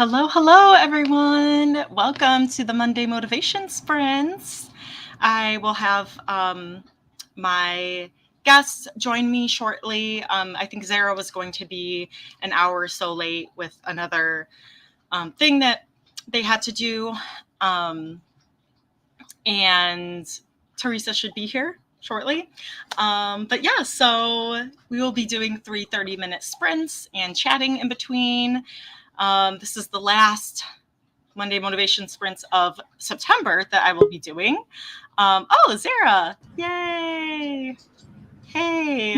Hello, everyone. Welcome to the Monday Motivation Sprints. I will have my guests join me shortly. I think Zara was going to be an hour or so late with another thing that they had to do. And Teresa should be here shortly. But yeah, so we will be doing 3 30-minute sprints and chatting in between. This is the last Monday Motivation Sprints of September that I will be doing. Zara. Yay. Hey.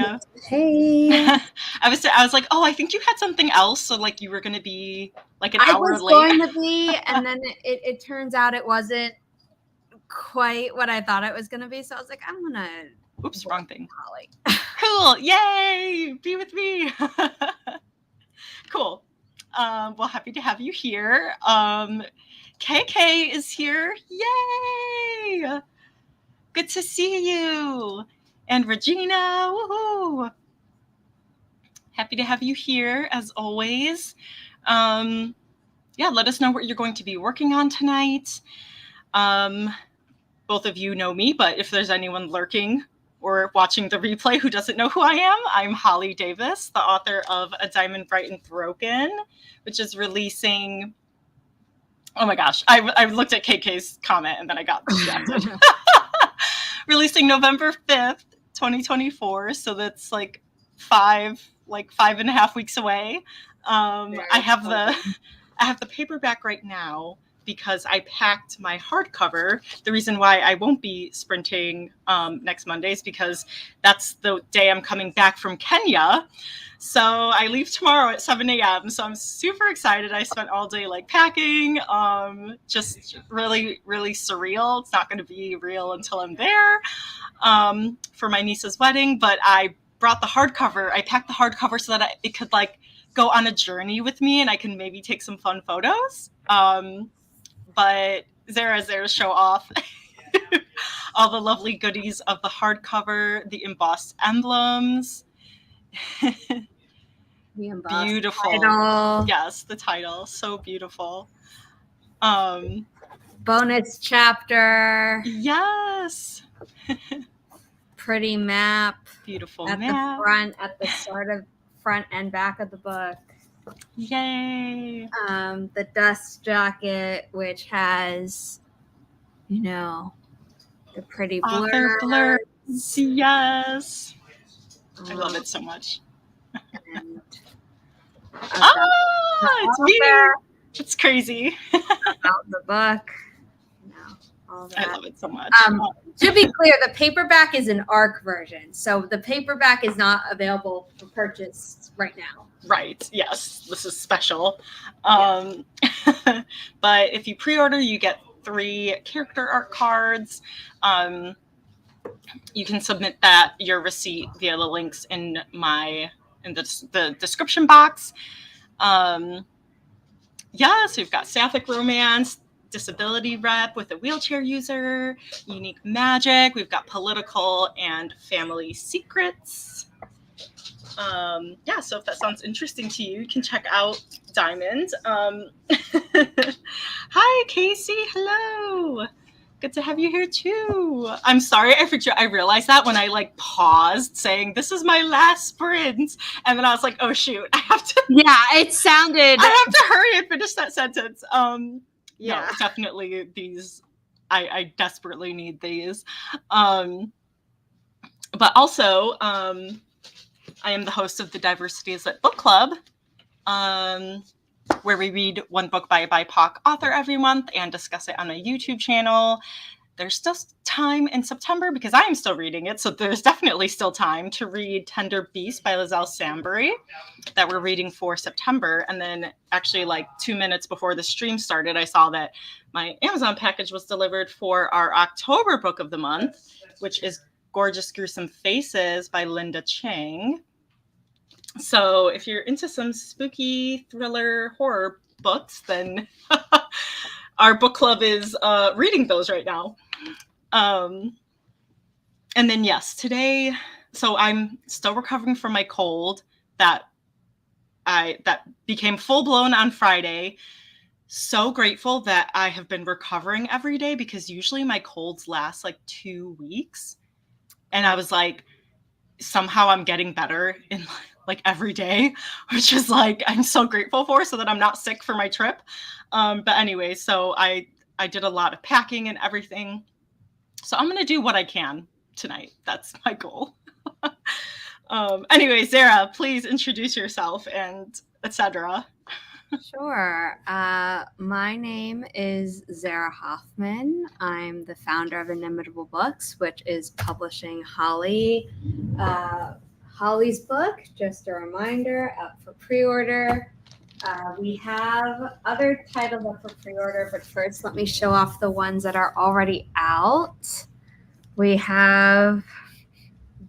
I was like, I think you had something else. So like you were going to be like an hour late. I was going to be, and then it turns out it wasn't quite what I thought it was going to be. So I was like, I'm going to. Oops, wrong thing. Holly. Cool. Yay. Be with me. Cool. Well, happy to have you here. KK is here. Yay! Good to see you. And Regina, woohoo! Happy to have you here as always. Let us know what you're going to be working on tonight. Both of you know me, but if there's anyone lurking or watching the replay who doesn't know who I am, I'm HollyDavis, the author of A Diamond Bright and Broken, which is releasing... Oh my gosh, I looked at KK's comment and then I got distracted. Releasing November 5th, 2024. So that's like 5.5 weeks away. I have the paperback right now because I packed my hardcover. The reason why I won't be sprinting next Monday is because that's the day I'm coming back from Kenya. So I leave tomorrow at 7 a.m. So I'm super excited. I spent all day like packing, just really, really surreal. It's not going to be real until I'm there for my niece's wedding. But I brought the hardcover. I packed the hardcover so that it could like go on a journey with me and I can maybe take some fun photos. But Zara's there to show off all the lovely goodies of the hardcover, the embossed emblems. Beautiful title. Yes, the title, so beautiful. Bonus chapter. Yes. Pretty map. Beautiful at map the front, at the start of front and back of the book. Yay. The dust jacket, which has the pretty blur. Yes. I love it so much. And it's me. It's crazy. About the book. All that. I love it so much. To be clear, the paperback is an ARC version. So the paperback is not available for purchase right now. Right. Yes. This is special. But if you pre-order, you get 3 character art cards. You can submit your receipt via the links in the description box. So you've got Sapphic Romance, Disability Rep with a wheelchair user, Unique Magic. We've got Political and Family Secrets. So if that sounds interesting to you, you can check out Diamond. Hi, Casey. Hello. Good to have you here too. I'm sorry, I realized that when I paused saying this is my last sprint, and then I was like, oh shoot, I have to. Yeah, it sounded. I have to hurry and finish that sentence. No, definitely these. I desperately need these. But also, I am the host of the Diversity is Lit Book Club, where we read one book by a BIPOC author every month and discuss it on a YouTube channel. There's still time in September because I am still reading it, so there's definitely still time to read Tender Beast by Lizelle Sambury that we're reading for September. And then actually 2 minutes before the stream started, I saw that my Amazon package was delivered for our October book of the month, which is Gorgeous Gruesome Faces by Linda Chang. So if you're into some spooky thriller horror books, then our book club is reading those right now. And then yes, today, so I'm still recovering from my cold that became full blown on Friday. so grateful that I have been recovering every day, because usually my colds last like 2 weeks. And I was like, somehow I'm getting better in like every day, which is like, I'm so grateful for, so that I'm not sick for my trip. But anyway, so I did a lot of packing and everything. So I'm going to do what I can tonight. That's my goal. Anyway, Zara, please introduce yourself and etc. Sure. My name is Zara Hoffman. I'm the founder of Inimitable Books, which is publishing Holly's book. Just a reminder, up for pre-order. We have other titles up for pre-order, but first let me show off the ones that are already out. We have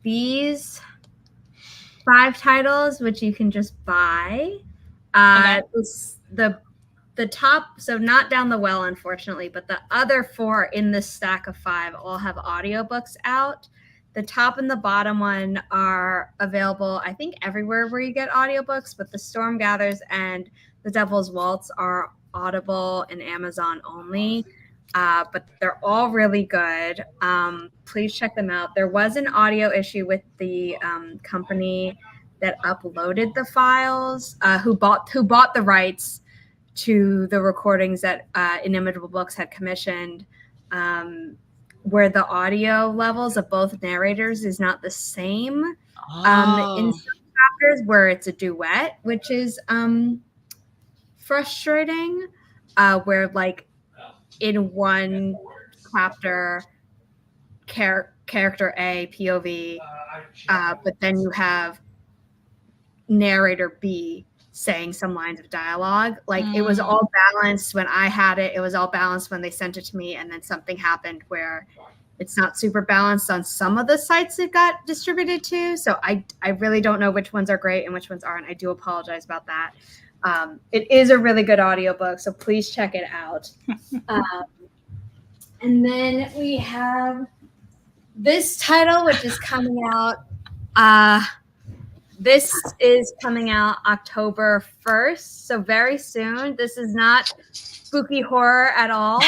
these 5 titles, which you can just buy. The top, so not Down the Well, unfortunately, but the other 4 in this stack of 5 all have audiobooks out. The top and the bottom one are available, I think, everywhere where you get audiobooks, but The Storm Gathers and The Devil's Waltz are Audible and Amazon only. But they're all really good. Please check them out. There was an audio issue with the company that uploaded the files, who bought the rights to the recordings that Inimitable Books had commissioned, where the audio levels of both narrators is not the same. In some chapters where it's a duet, which is frustrating, where like in one chapter, character A, POV, but then you have narrator B saying some lines of dialogue. Like it was all balanced when I had it. It was all balanced when they sent it to me. And then something happened where it's not super balanced on some of the sites it got distributed to. So I really don't know which ones are great and which ones aren't. I do apologize about that. It is a really good audiobook, so please check it out. And then we have this title, which is coming out. This is coming out October 1st, so very soon. This is not spooky horror at all.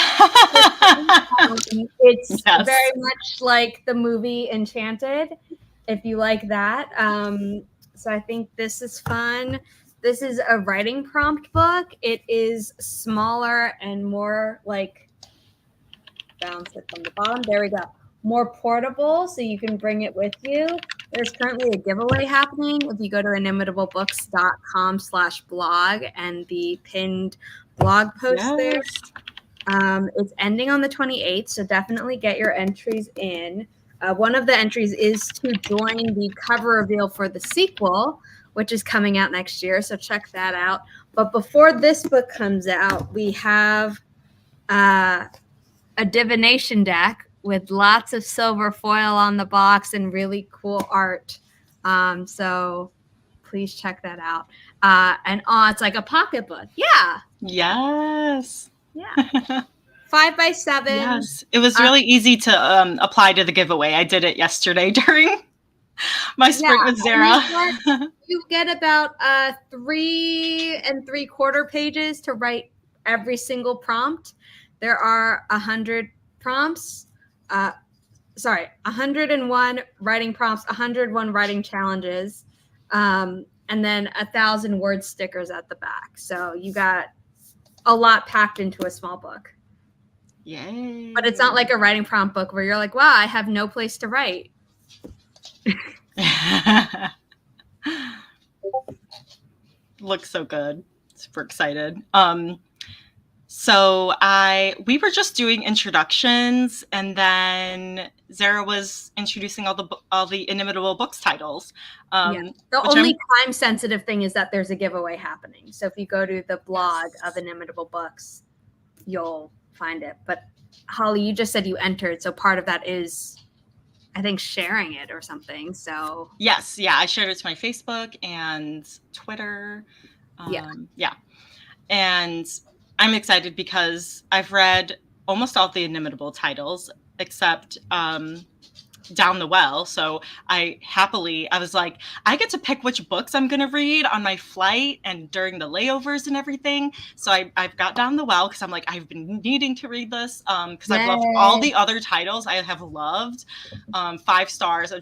It's very much like the movie Enchanted, if you like that. So I think this is fun. This is a writing prompt book. It is smaller and more like, balance it from the bottom. There we go. More portable, so you can bring it with you. There's currently a giveaway happening. If you go to inimitablebooks.com/blog and the pinned blog post there, it's ending on the 28th, so definitely get your entries in. One of the entries is to join the cover reveal for the sequel, which is coming out next year, so check that out. But before this book comes out, we have a divination deck with lots of silver foil on the box and really cool art. So please check that out. And it's like a pocketbook. Yeah. Yes. Yeah. 5x7. Yes. It was really easy to apply to the giveaway. I did it yesterday during my sprint with Zara. You get about 3 3/4 pages to write every single prompt. There are 100 prompts. 101 writing prompts, 101 writing challenges, and then 1,000 word stickers at the back. So you got a lot packed into a small book. Yay. But it's not like a writing prompt book where you're like, wow, I have no place to write. Looks so good. Super excited. So we were just doing introductions, and then Zara was introducing all the Inimitable Books titles. The only time-sensitive thing is that there's a giveaway happening. So if you go to the blog of Inimitable Books, you'll find it. But Holly, you just said you entered, so part of that is, I think, sharing it or something. So yes, yeah, I shared it to my Facebook and Twitter. And I'm excited because I've read almost all the Inimitable titles except down the well. So I was like, I get to pick which books I'm going to read on my flight and during the layovers and everything. So I've got down the well because I'm like, I've been needing to read this because I've loved all the other titles I have loved. 5 stars.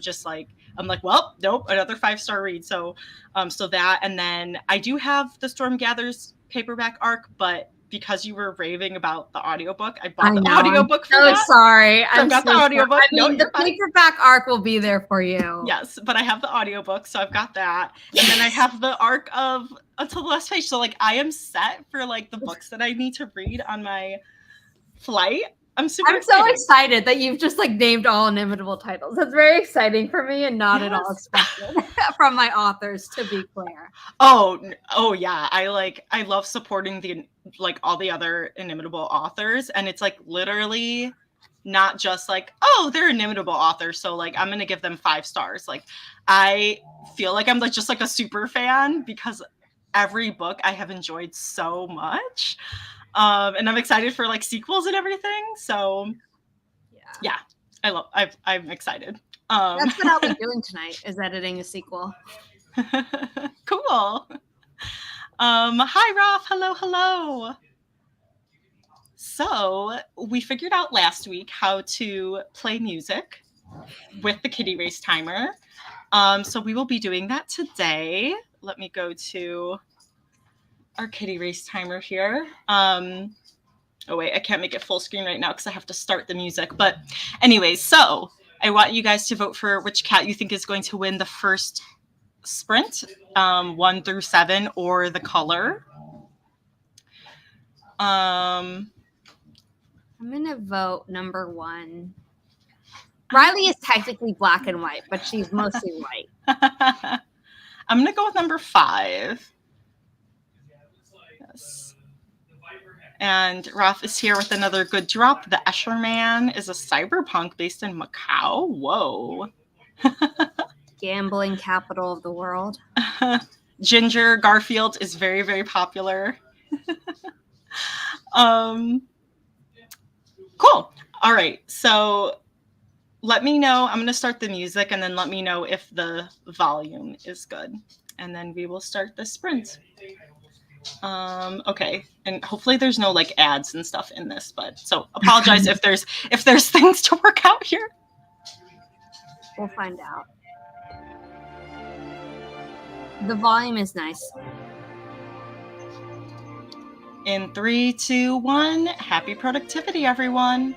I'm like, well, nope, another 5-star read. So that, and then I do have the Storm Gathers paperback arc, but because you were raving about the audiobook, I bought the audiobook for that. Sorry. So I've got the audiobook. I mean, the paperback arc will be there for you. Yes, but I have the audiobook, so I've got that. Yes. And then I have the arc of Until the Last Page. So like I am set for like the books that I need to read on my flight. I'm so excited that you've just like named all Inimitable titles. That's very exciting for me and not at all expected from my authors, to be clear. Oh yeah. I love supporting all the other Inimitable authors, and it's like literally not just like, oh, they're Inimitable authors, so like I'm gonna give them 5 stars. Like I feel like I'm like just like a super fan because every book I have enjoyed so much. And I'm excited for like sequels and everything. So yeah, I'm excited. That's what I'll be doing tonight, is editing a sequel. Cool. Hi Ralph, hello. So we figured out last week how to play music with the kitty race timer. So we will be doing that today. Let me go to our kitty race timer here. Oh wait, I can't make it full screen right now because I have to start the music. But anyways, so I want you guys to vote for which cat you think is going to win the first sprint, 1 through 7, or the color. I'm gonna vote number 1. Riley is technically black and white, but she's mostly white. I'm gonna go with number 5. Yes. And Ralph is here with another good drop. The Escher Man is a cyberpunk based in Macau. Whoa. Gambling capital of the world. Ginger Garfield is very, very popular. Cool. All right. So let me know. I'm going to start the music and then let me know if the volume is good. And then we will start the sprint. Okay. And hopefully there's no like ads and stuff in this, but so apologize if there's things to work out here. We'll find out. The volume is nice. In 3, 2, 1, happy productivity, everyone.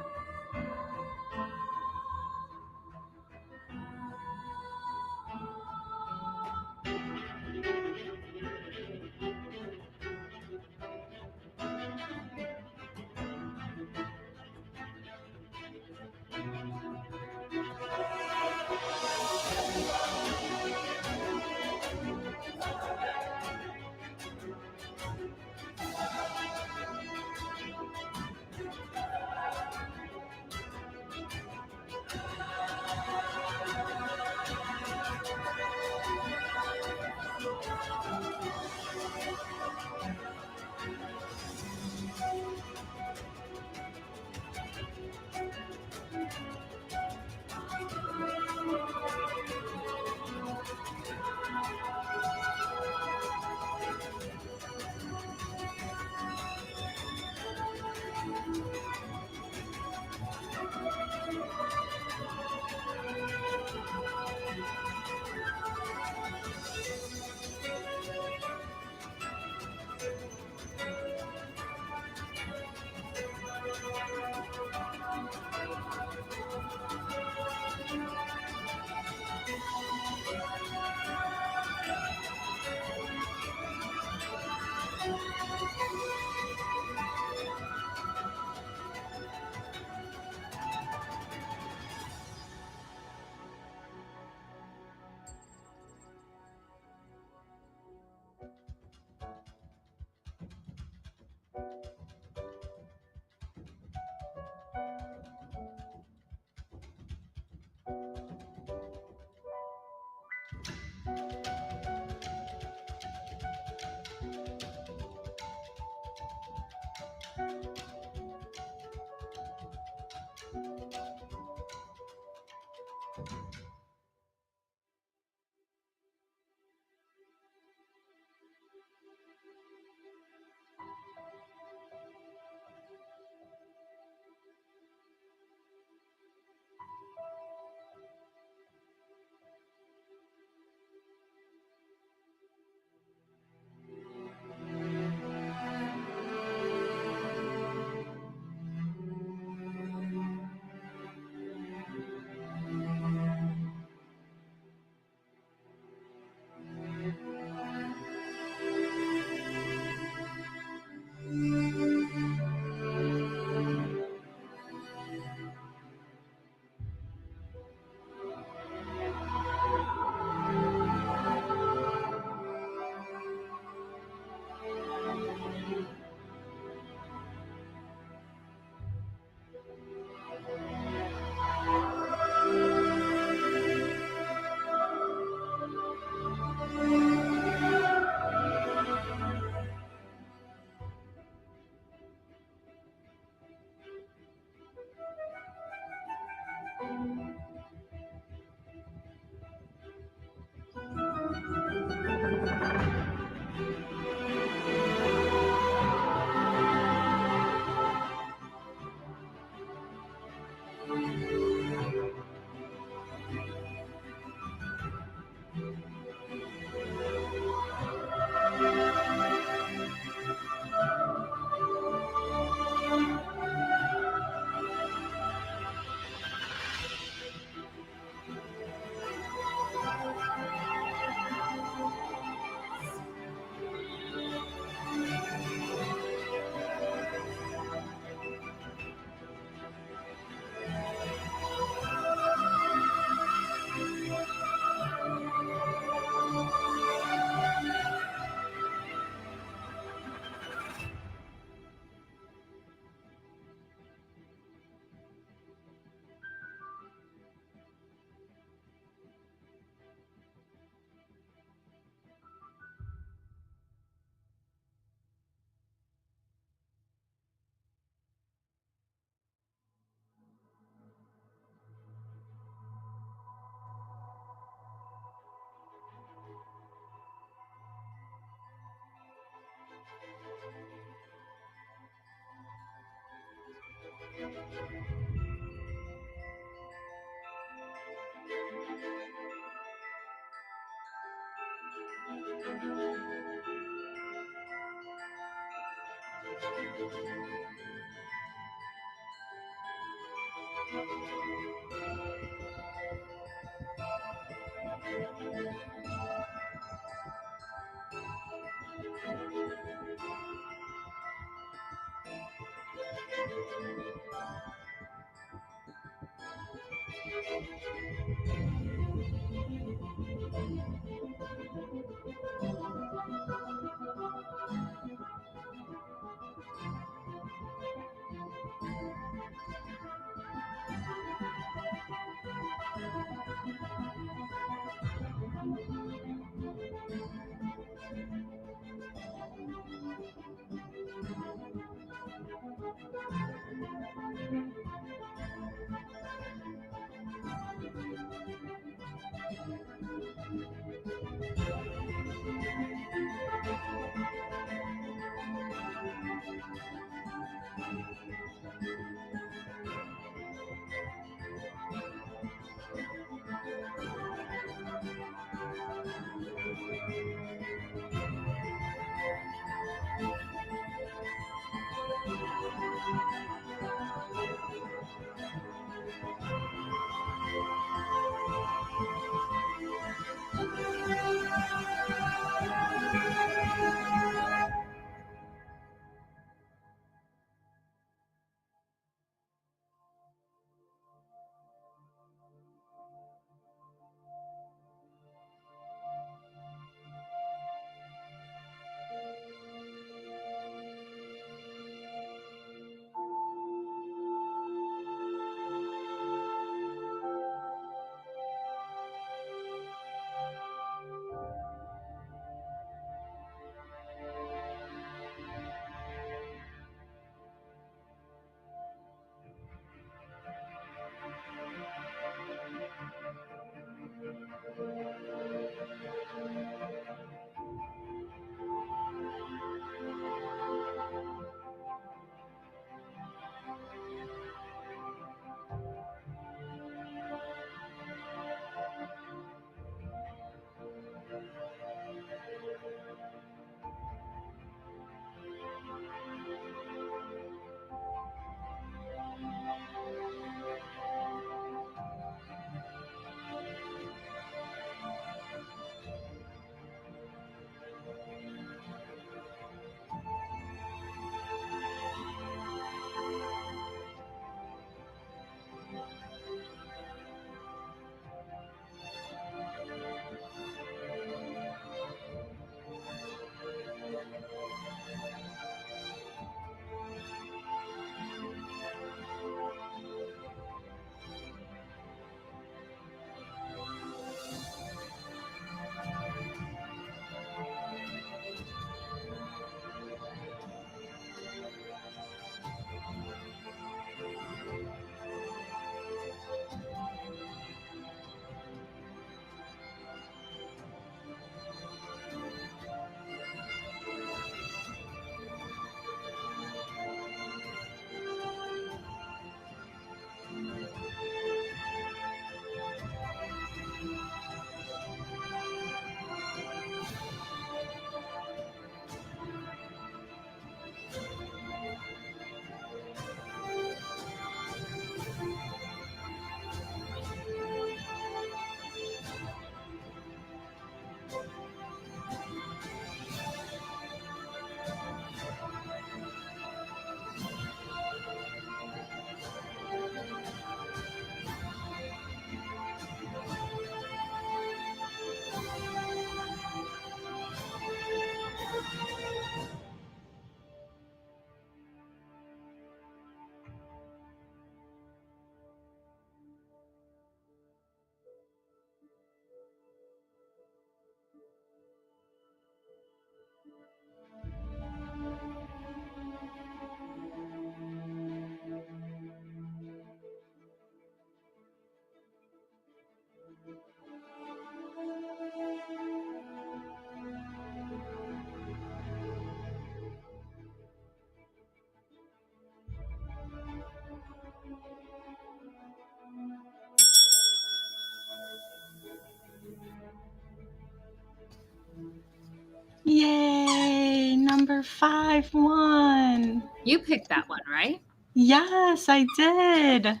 Number 5 won. You picked that one, right? Yes, I did.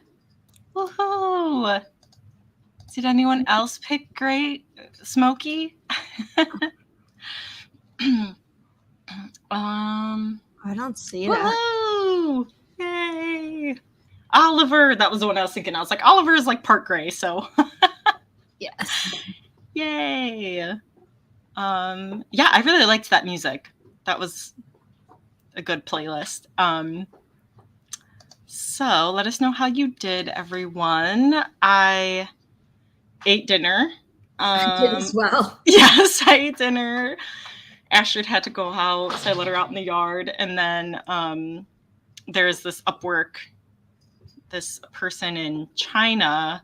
Woohoo! Did anyone else pick Great Smoky? I don't see that. Woohoo! Yay! Oliver, that was the one I was thinking. I was like, Oliver is like part gray, so Yes. yay! Yeah, I really liked that music. That was a good playlist. So let us know how you did, everyone. I ate dinner. I did as well. Yes, I ate dinner. Astrid had to go out, so I let her out in the yard. And then there's this this person in China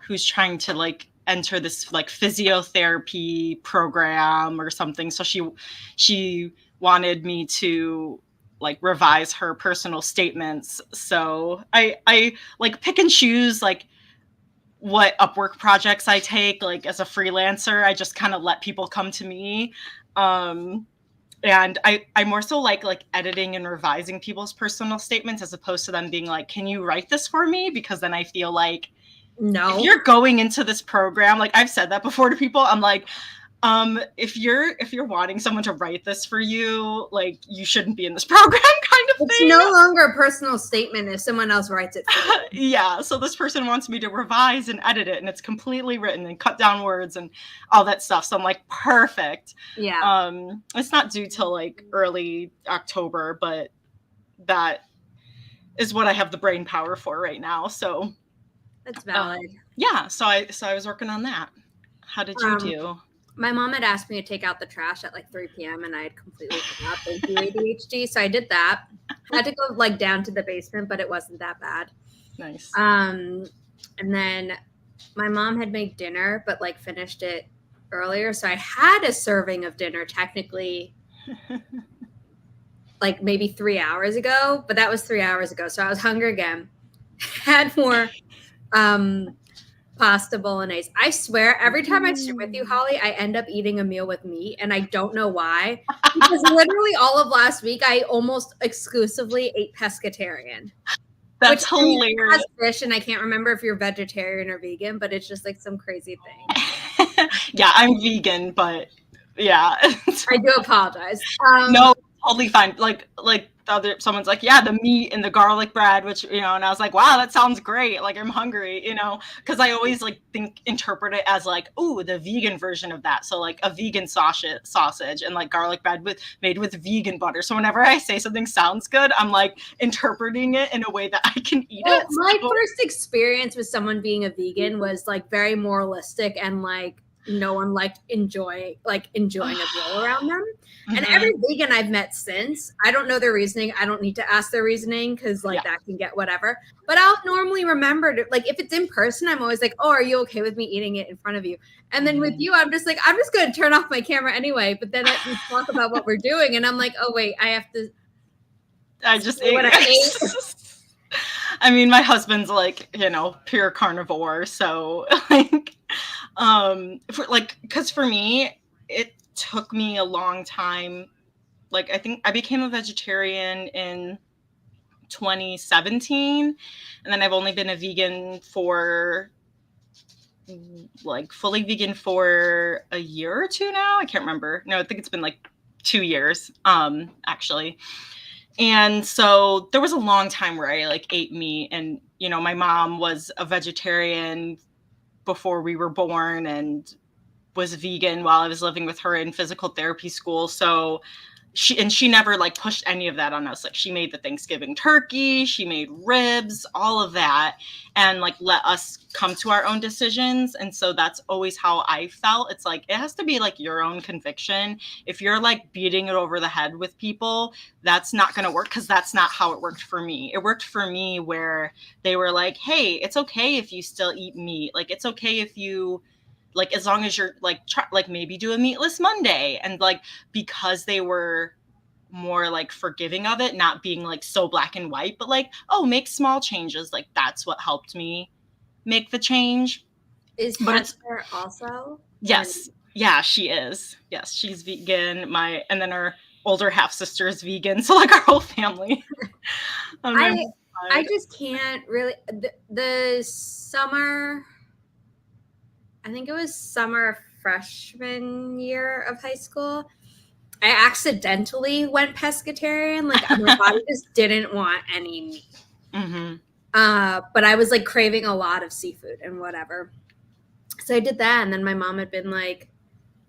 who's trying to like enter this like physiotherapy program or something. So she wanted me to like revise her personal statements. So I like pick and choose like what Upwork projects I take. Like as a freelancer, I just kind of let people come to me. And I more so like editing and revising people's personal statements as opposed to them being like, can you write this for me? Because then I feel like if you're going into this program, like I've said that before to people, I'm like, if you're wanting someone to write this for you, like you shouldn't be in this program kind of thing. It's no longer a personal statement if someone else writes it for you. Yeah, so this person wants me to revise and edit it, and it's completely written and cut down words and all that stuff. So I'm like, perfect. Yeah. It's not due till like early October, but that is what I have the brain power for right now. So that's valid. Yeah, so I was working on that. How did you do? My mom had asked me to take out the trash at like 3 p.m. and I had completely forgot. Thank you, ADHD. So I did that. I had to go like down to the basement, but it wasn't that bad. Nice. And then my mom had made dinner, but like finished it earlier. So I had a serving of dinner technically like maybe 3 hours ago, but that was 3 hours ago. So I was hungry again. Had more pasta bolognese. I swear, every time I sit with you, Holly, I end up eating a meal with meat, and I don't know why. Because literally all of last week, I almost exclusively ate pescatarian. That's hilarious. Has fish, and I can't remember if you're vegetarian or vegan, but it's just like some crazy thing. Yeah, I'm vegan, but yeah. I do apologize. No, totally fine. Like someone's like, yeah, the meat and the garlic bread, which, and I was like, wow, that sounds great. Like I'm hungry, because I always like interpret it as like, ooh, the vegan version of that. So like a vegan sausage and like garlic bread made with vegan butter. So whenever I say something sounds good, I'm like interpreting it in a way that I can eat it. My first experience with someone being a vegan was like very moralistic and like no one liked enjoying a meal around them. And every vegan I've met since, I don't know their reasoning. I don't need to ask their reasoning because that can get whatever. But I'll normally remember to, like, if it's in person, I'm always like, oh, are you okay with me eating it in front of you? And then with you, I'm just like, I'm just going to turn off my camera anyway. But then we talk about what we're doing. And I'm like, oh, wait, I just ate what I ate. I mean, my husband's like, pure carnivore. So like, because for me, it took me a long time. Like, I think I became a vegetarian in 2017, and then I've only been a vegan for like fully vegan for a year or two now. I can't remember. No, I think it's been like 2 years, actually. And so there was a long time where I like ate meat, and my mom was a vegetarian before we were born and was vegan while I was living with her in physical therapy school. So she never like pushed any of that on us. Like she made the Thanksgiving turkey, she made ribs, all of that, and like let us come to our own decisions. And so that's always how I felt. It's like, it has to be like your own conviction. If you're like beating it over the head with people, that's not going to work, because that's not how it worked for me. It worked for me where they were like, hey, it's okay if you still eat meat. Like, it's okay if you, like, as long as you're like, maybe do a meatless Monday. And like, because they were more like forgiving of it, not being like so black and white, but like, oh, make small changes. Like, that's what helped me make the change. Is Heather also? Yes. Yeah, she is. Yes, she's vegan. And then her older half sister is vegan, so like our whole family. I just can't really. The summer, I think it was summer freshman year of high school, I accidentally went pescatarian. Like my body just didn't want any meat. Mm-hmm. But I was like craving a lot of seafood and whatever. So I did that, and then my mom had been like,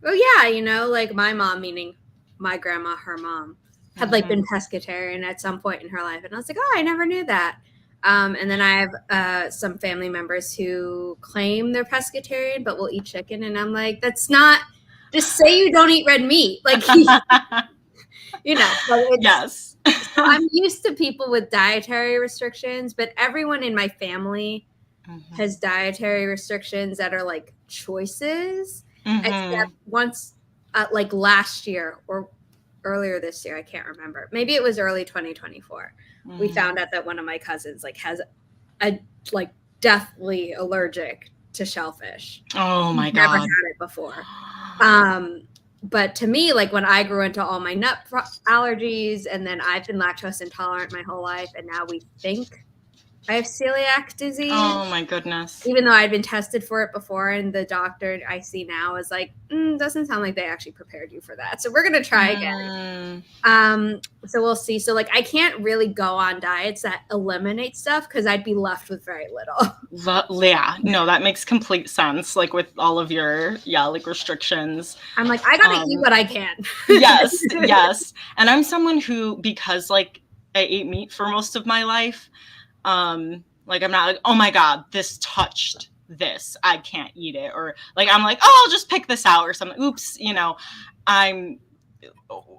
"Oh yeah, you know, like my mom, meaning my grandma, her mom, had like been pescatarian at some point in her life," and I was like, "Oh, I never knew that." And then I have some family members who claim they're pescatarian but will eat chicken, and I'm like, "That's not. Just say you don't eat red meat, like you know." Yes. So I'm used to people with dietary restrictions, but everyone in my family has dietary restrictions that are like choices. Except once, like last year or earlier this year, I can't remember. Maybe it was early 2024. We found out that one of my cousins like has a like deathly allergic to shellfish. Oh my God. Never had it before. But to me, like when I grew into all my nut allergies, and then I've been lactose intolerant my whole life, and now we think I have celiac disease. Oh my goodness. Even though I'd been tested for it before, and the doctor I see now is like, doesn't sound like they actually prepared you for that. So we're going to try again. So we'll see. So like, I can't really go on diets that eliminate stuff because I'd be left with very little. Yeah, no, that makes complete sense. Like with all of your, like restrictions. I'm like, I got to eat what I can. Yes, yes. And I'm someone who, because like I ate meat for most of my life, like I'm not like, oh my God, this touched this, I can't eat it. Or like, I'm like, oh, I'll just pick this out or something. Oops, you know,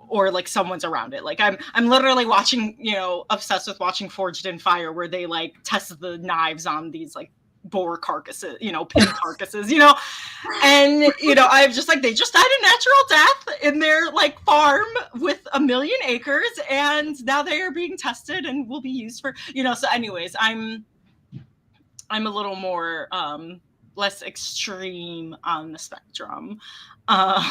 or like someone's around it. Like I'm literally watching, you know, obsessed with watching Forged in Fire, where they like test the knives on these like boar carcasses, you know, pig carcasses, you know, and you know, I'm just like, they just died a natural death in their like farm with 1 million acres, and now they are being tested and will be used for, you know. So anyways, I'm a little more less extreme on the spectrum, but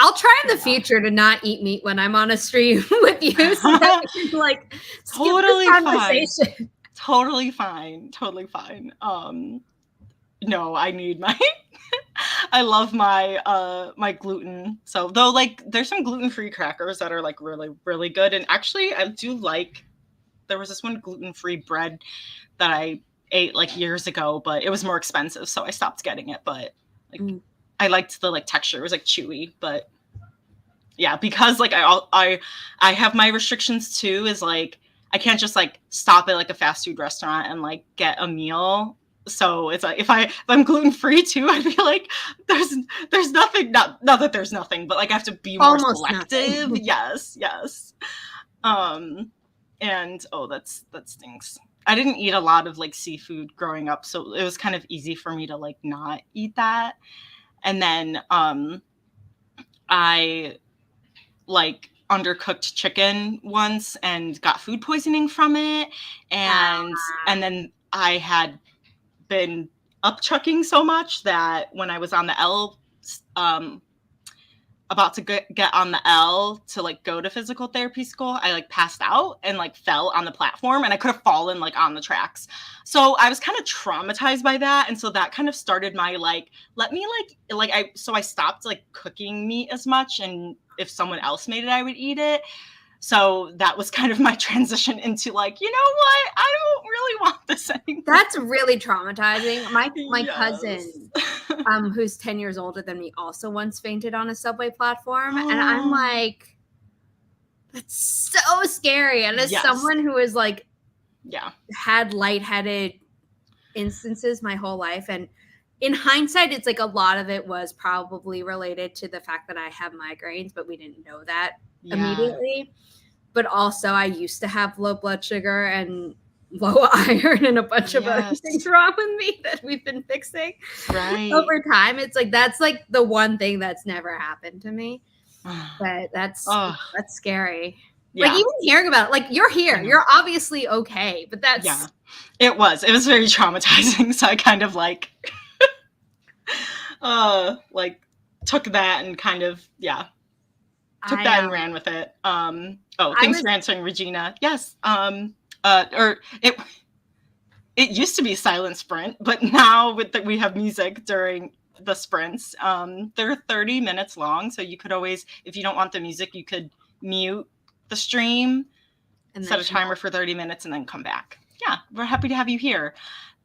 I'll try in the future to not eat meat when I'm on a stream with you, so that we can like totally skip this conversation. Totally fine. No, I need my I love my my gluten. So though like there's some gluten-free crackers that are like really, really good. And actually I do like, there was this one gluten-free bread that I ate like years ago, but it was more expensive, so I stopped getting it. But like I liked the like texture. It was like chewy, but yeah, because like I have my restrictions too, is like I can't just like stop at like a fast food restaurant and like get a meal. So it's like if I'm gluten free too, I feel like there's nothing, not that there's nothing, but like I have to be more Almost selective. Yes. And that stinks. I didn't eat a lot of like seafood growing up, so it was kind of easy for me to like not eat that. And then I like undercooked chicken once and got food poisoning from it, and then I had been upchucking so much that when I was on the L, about to get on the L to like go to physical therapy school, I like passed out and like fell on the platform, and I could have fallen like on the tracks. So I was kind of traumatized by that, and so that kind of started my like, let me I stopped like cooking meat as much, and if someone else made it, I would eat it. So that was kind of my transition into like, you know what? I don't really want this anymore. That's really traumatizing. My cousin, who's 10 years older than me, also once fainted on a subway platform. And I'm like, that's so scary. And as someone who is like, had lightheaded instances my whole life, and in hindsight, it's like a lot of it was probably related to the fact that I have migraines, but we didn't know that immediately. But also I used to have low blood sugar and low iron and a bunch of other things wrong with me that we've been fixing over time. It's like, that's like the one thing that's never happened to me. But that's scary. Like even hearing about it, like you're here, you're obviously okay, but that's it was very traumatizing. So I kind of like took that and kind of, took that and ran with it. Thanks for answering, Regina. Yes. It used to be silent sprint, but now we have music during the sprints. They're 30 minutes long, so you could always, if you don't want the music, you could mute the stream and set a timer for 30 minutes and then come back. Yeah, we're happy to have you here.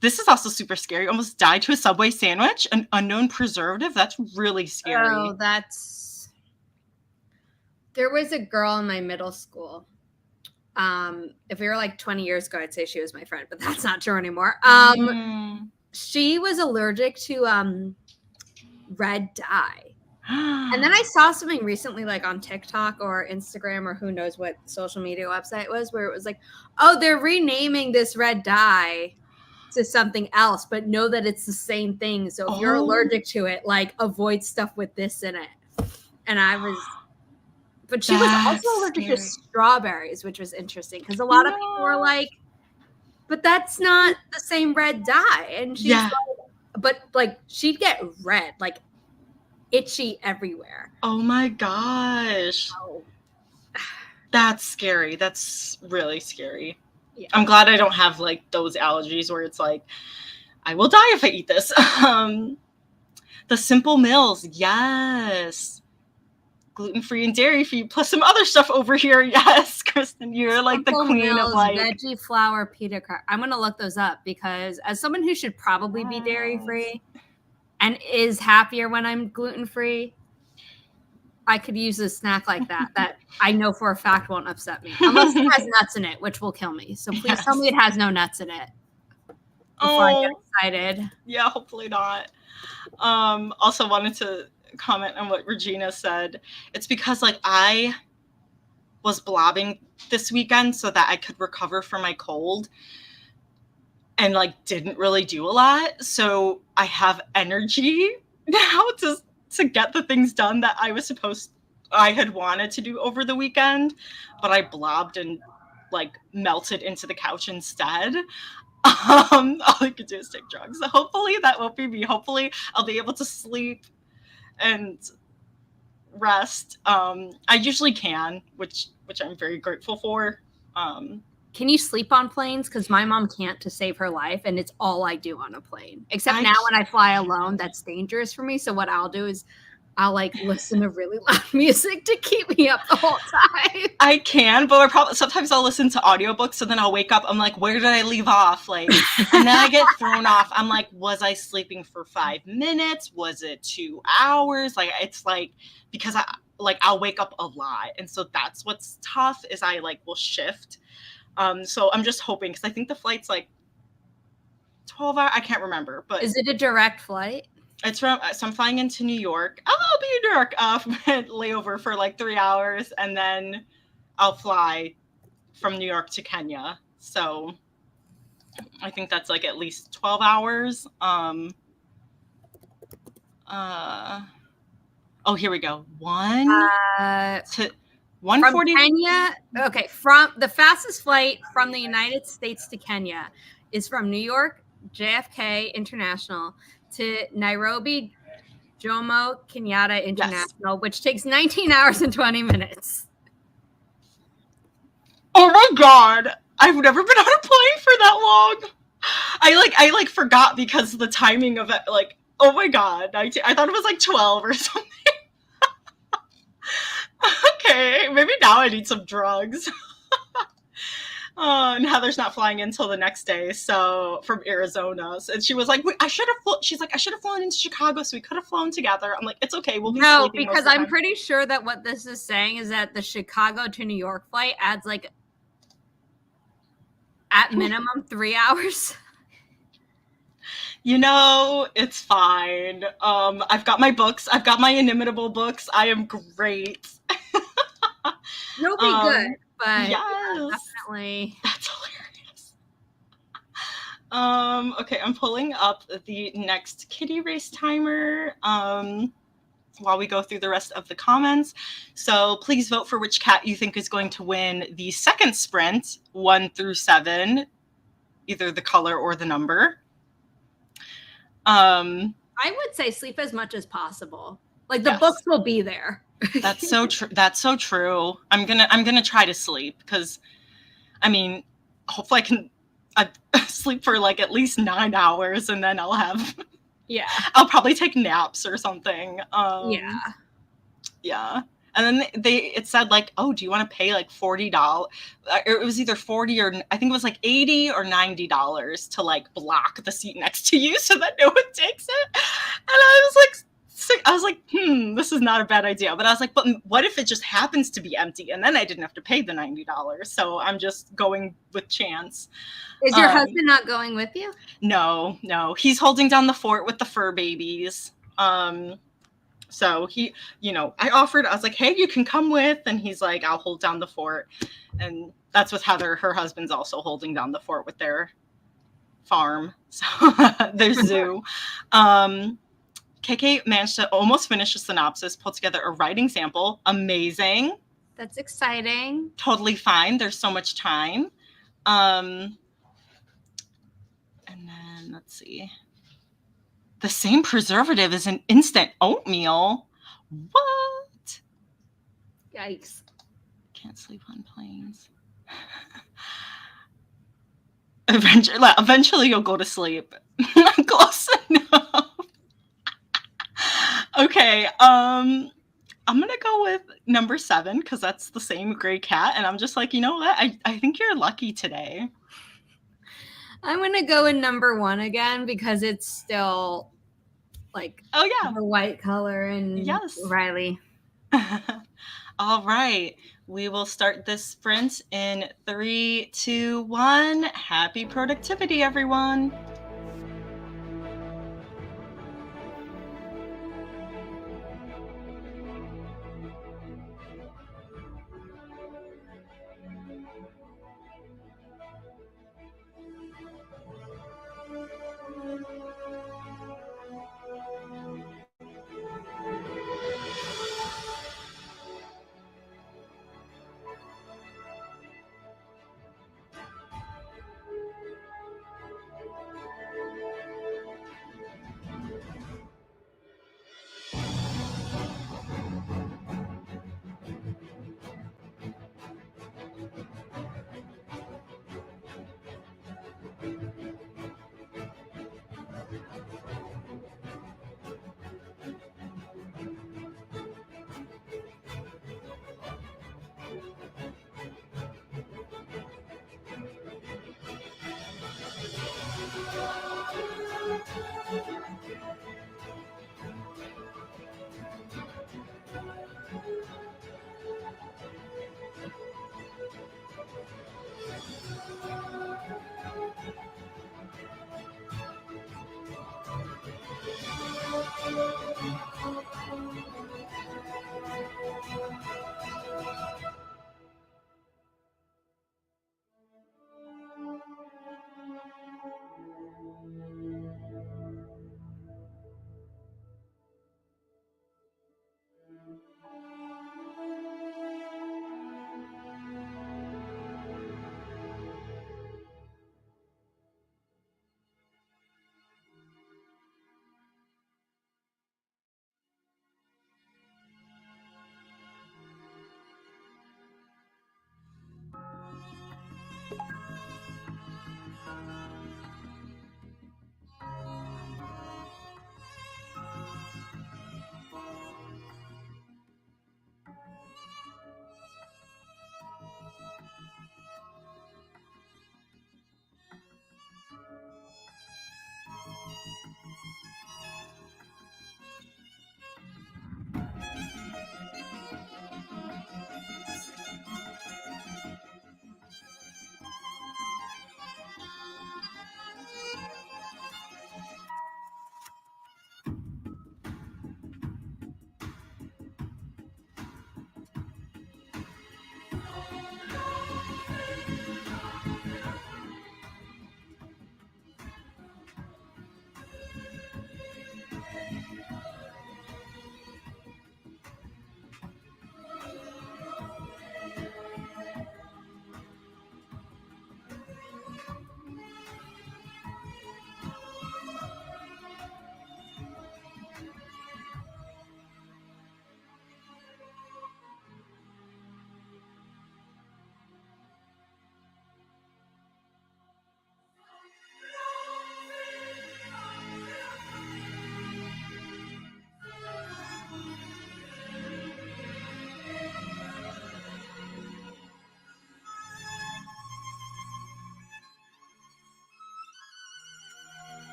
This is also super scary. Almost died to a Subway sandwich, an unknown preservative. That's really scary. Oh, there was a girl in my middle school. If we were like 20 years ago, I'd say she was my friend, but that's not true anymore. She was allergic to red dye. And then I saw something recently, like on TikTok or Instagram or who knows what social media website it was, where it was like, oh, they're renaming this red dye to something else, but know that it's the same thing. So if you're allergic to it, like avoid stuff with this in it. And but she was also allergic to strawberries, which was interesting because a lot of people were like, but that's not the same red dye. And she's like, but like she'd get red, like itchy everywhere. Oh my gosh. Oh. That's scary. That's really scary. Yeah. I'm glad I don't have like those allergies where it's like, I will die if I eat this. The Simple Mills. Yes. Gluten-free and dairy-free plus some other stuff over here. Yes, Kristen, you're like Simple the queen Mills, of like veggie flour pita crust. I'm gonna look those up because as someone who should probably be dairy-free and is happier when I'm gluten-free, I could use a snack like that I know for a fact won't upset me. Unless it has nuts in it, which will kill me. So please tell me it has no nuts in it before I get excited. Yeah, hopefully not. Also wanted to comment on what Regina said. It's because like I was blobbing this weekend so that I could recover from my cold and like didn't really do a lot. So I have energy now to get the things done that I had wanted to do over the weekend, but I blobbed and like melted into the couch instead. All I could do is take drugs. So hopefully that won't be me. Hopefully I'll be able to sleep and rest. I usually can, which I'm very grateful for. Can you sleep on planes? Because my mom can't to save her life, and it's all I do on a plane. Except now when I fly alone, that's dangerous for me. So what I'll do is I'll like listen to really loud music to keep me up the whole time. I can, but sometimes I'll listen to audiobooks, so then I'll wake up. I'm like, where did I leave off? Like, and then I get thrown off. I'm like, was I sleeping for 5 minutes? Was it 2 hours? Like, it's like because I'll wake up a lot, and so that's what's tough is I like will shift. So I'm just hoping because I think the flight's like 12 hours. I can't remember, but is it a direct flight? It's so I'm flying into New York. I'll be in New York layover for like 3 hours, and then I'll fly from New York to Kenya. So I think that's like at least 12 hours. Here we go. 140 from Kenya. Okay, from the fastest flight from the United States to Kenya is from New York JFK International to Nairobi Jomo Kenyatta International, which takes 19 hours and 20 minutes. Oh my God. I've never been on a plane for that long. I forgot because of the timing of it. Like, oh my God. I thought it was like 12 or something. Okay, maybe now I need some drugs. And Heather's not flying in until the next day, so from Arizona. And she was like, I should have flown into Chicago, so we could have flown together. I'm like, it's okay. We'll be sleeping because I'm pretty sure that what this is saying is that the Chicago to New York flight adds like at minimum 3 hours. You know, it's fine. I've got my books. I've got my Inimitable books. I am great. You'll be good. But yes. Yeah, definitely. That's hilarious. Okay, I'm pulling up the next kitty race timer while we go through the rest of the comments. So please vote for which cat you think is going to win the second sprint, 1 through 7, either the color or the number. I would say sleep as much as possible. Like the Yes. books will be there. That's so true. That's so true. I'm gonna try to sleep because, I mean, hopefully I can sleep for like at least 9 hours, and then I'll probably take naps or something. Yeah. And then it said like, oh, do you want to pay like $40? It was either 40 or I think it was like $80 or $90 to like block the seat next to you so that no one takes it. And I was like, this is not a bad idea. But I was like, but what if it just happens to be empty? And then I didn't have to pay the $90. So I'm just going with chance. Is your husband not going with you? No. He's holding down the fort with the fur babies. So he, I was like, hey, you can come with. And he's like, I'll hold down the fort. And that's with Heather. Her husband's also holding down the fort with their farm. So their zoo. KK managed to almost finish a synopsis, pull together a writing sample. Amazing. That's exciting. Totally fine. There's so much time. And then let's see. The same preservative as an instant oatmeal. What? Yikes. Can't sleep on planes. Eventually you'll go to sleep. Close enough. Okay, I'm gonna go with number 7 because that's the same gray cat, and I'm just like, you know what? I think you're lucky today. I'm gonna go in number 1 again because it's still like the white color and Riley. All right, we will start this sprint in 3, 2, 1. Happy productivity, everyone.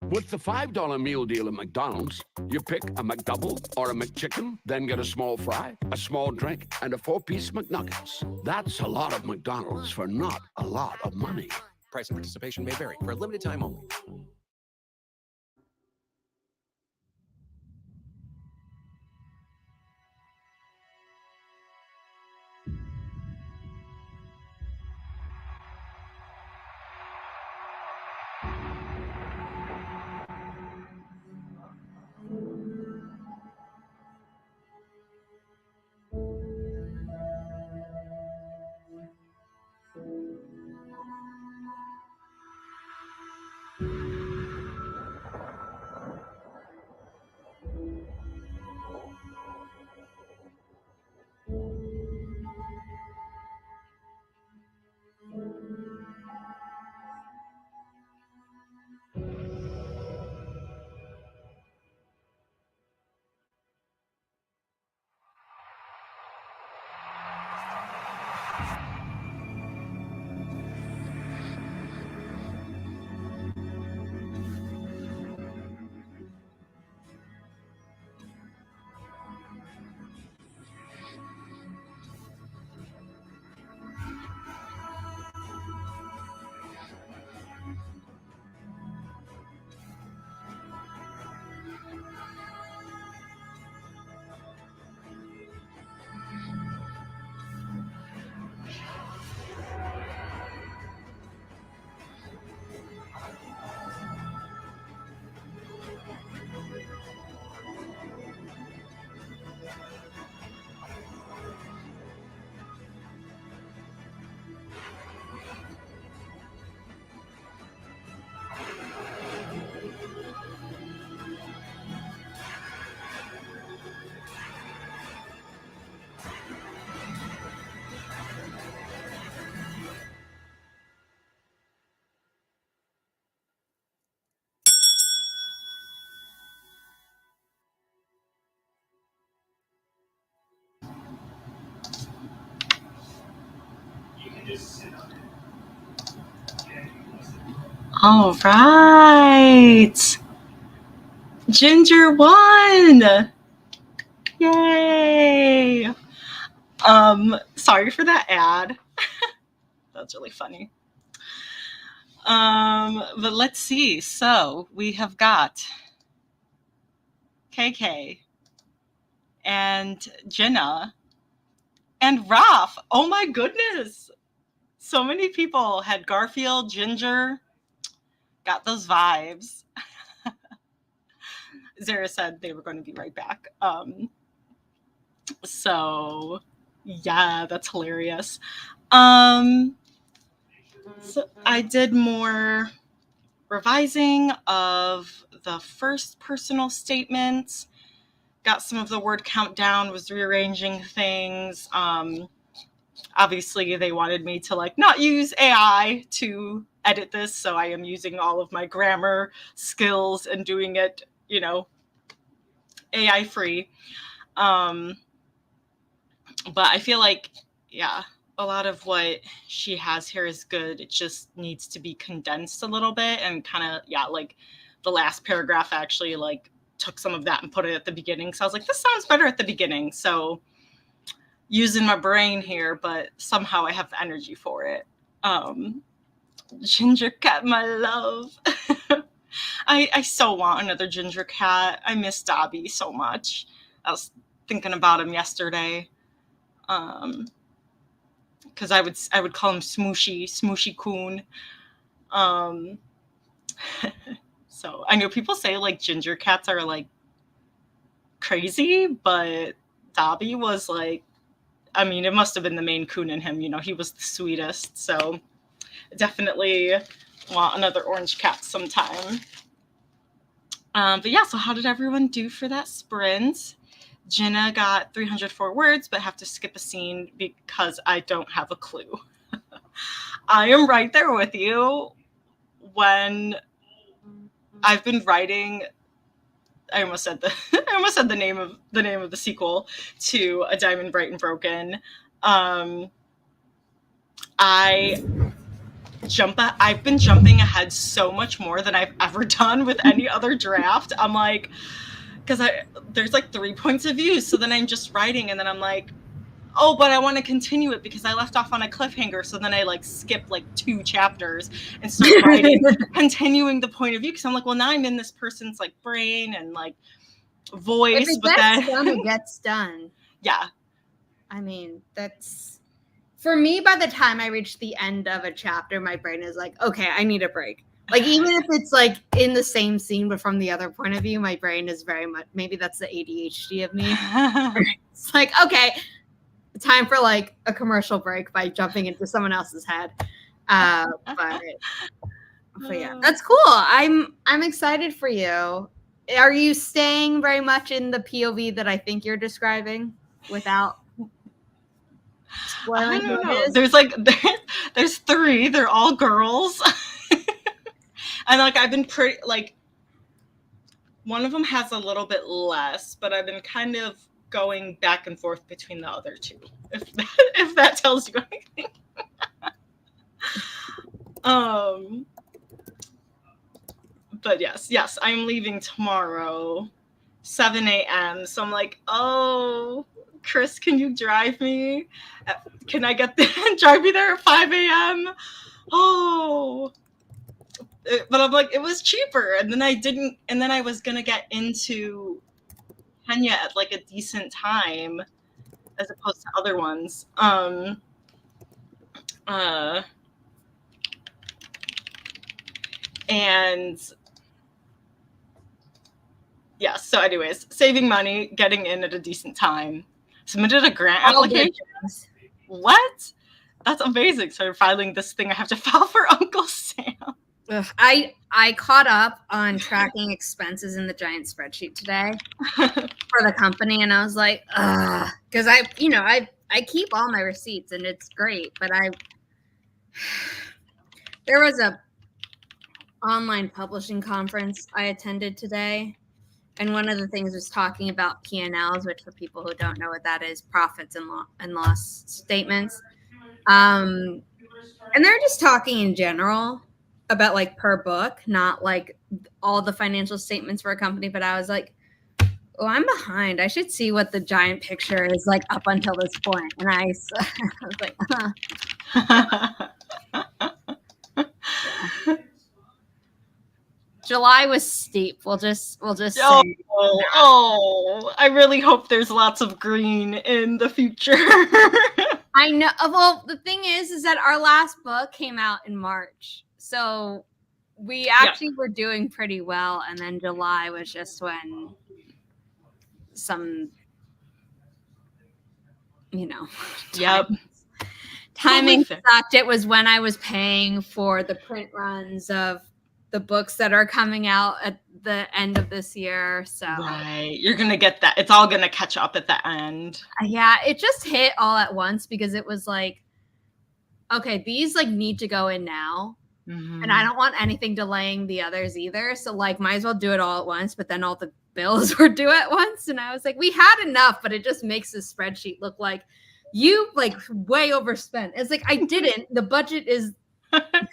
With the $5 meal deal at McDonald's, you pick a McDouble or a McChicken, then get a small fry, a small drink, and a 4-piece McNuggets. That's a lot of McDonald's for not a lot of money. Price and participation may vary. For a limited time only. All right. Ginger won. Yay. Sorry for that ad. That's really funny. But let's see. So we have got KK and Jenna and Ralph. Oh my goodness. So many people had Garfield, Ginger. Got those vibes. Zara said they were going to be right back. So yeah, that's hilarious. So I did more revising of the first personal statement. Got some of the word count down, was rearranging things. Obviously they wanted me to like not use AI to edit this, so I am using all of my grammar skills and doing it, you know, AI free. But I feel like, yeah, a lot of what she has here is good. It just needs to be condensed a little bit and kind of, yeah, like the last paragraph actually like took some of that and put it at the beginning. So I was like, this sounds better at the beginning. So using my brain here, but somehow I have the energy for it. Ginger cat, my love. I so want another ginger cat. I miss Dobby so much. I was thinking about him yesterday. Because I would call him Smooshy Coon. So I know people say like ginger cats are like crazy, but Dobby was like, I mean, it must have been the Maine Coon in him. You know, he was the sweetest. So definitely want another orange cat sometime. But yeah, so how did everyone do for that sprint? Jenna got 304 words, but have to skip a scene because I don't have a clue. I am right there with you. When I've been writing, I almost said the name of the sequel to A Diamond Bright and Broken. I've been jumping ahead so much more than I've ever done with any other draft. I'm like, because there's like 3 points of view. So then I'm just writing and then I'm like, oh, but I want to continue it because I left off on a cliffhanger. So then I like skip like 2 chapters and start writing, continuing the point of view. Because I'm like, well, now I'm in this person's like brain and like voice. If it but gets then done, it gets done. Yeah. I mean, that's for me. By the time I reach the end of a chapter, my brain is like, okay, I need a break. Like, even if it's like in the same scene, but from the other point of view, my brain is very much, maybe that's the ADHD of me. It's like, okay, time for like a commercial break by jumping into someone else's head. But yeah, that's cool. I'm excited for you. Are you staying very much in the POV that I think you're describing without spoiling who it is? There's like there's 3. They're all girls. And like I've been pretty like one of them has a little bit less, but I've been kind of going back and forth between the other 2. If that tells you anything. But yes, I'm leaving tomorrow, 7 a.m. So I'm like, oh, Chris, can you drive me? Can I get there and drive me there at 5 a.m.? Oh. But I'm like, it was cheaper. And then I didn't, and then I was going to get into Kenya at like a decent time as opposed to other ones. And yeah, so anyways, saving money, getting in at a decent time. Submitted a grant application. What? That's amazing. So filing this thing I have to file for Uncle Sam. Ugh, I caught up on tracking expenses in the giant spreadsheet today for the company, and I was like, ugh, because I keep all my receipts and it's great, but there was a online publishing conference I attended today, and one of the things was talking about P&Ls, which for people who don't know what that is, profits and loss statements, and they're just talking in general about like per book, not like all the financial statements for a company. But I was like, oh, I'm behind. I should see what the giant picture is like up until this point. And I was like, July was steep. We'll just Oh, say. I really hope there's lots of green in the future. I know. Well, the thing is that our last book came out in March, so we actually were doing pretty well, and then July was just when some, timing sucked. It was when I was paying for the print runs of the books that are coming out at the end of this year. So right, you're gonna get that. It's all gonna catch up at the end. Yeah, it just hit all at once because it was like, okay, these like need to go in now. Mm-hmm. And I don't want anything delaying the others either. So like might as well do it all at once, but then all the bills were due at once. And I was like, we had enough, but it just makes the spreadsheet look like you like way overspent. It's like, I didn't. The budget is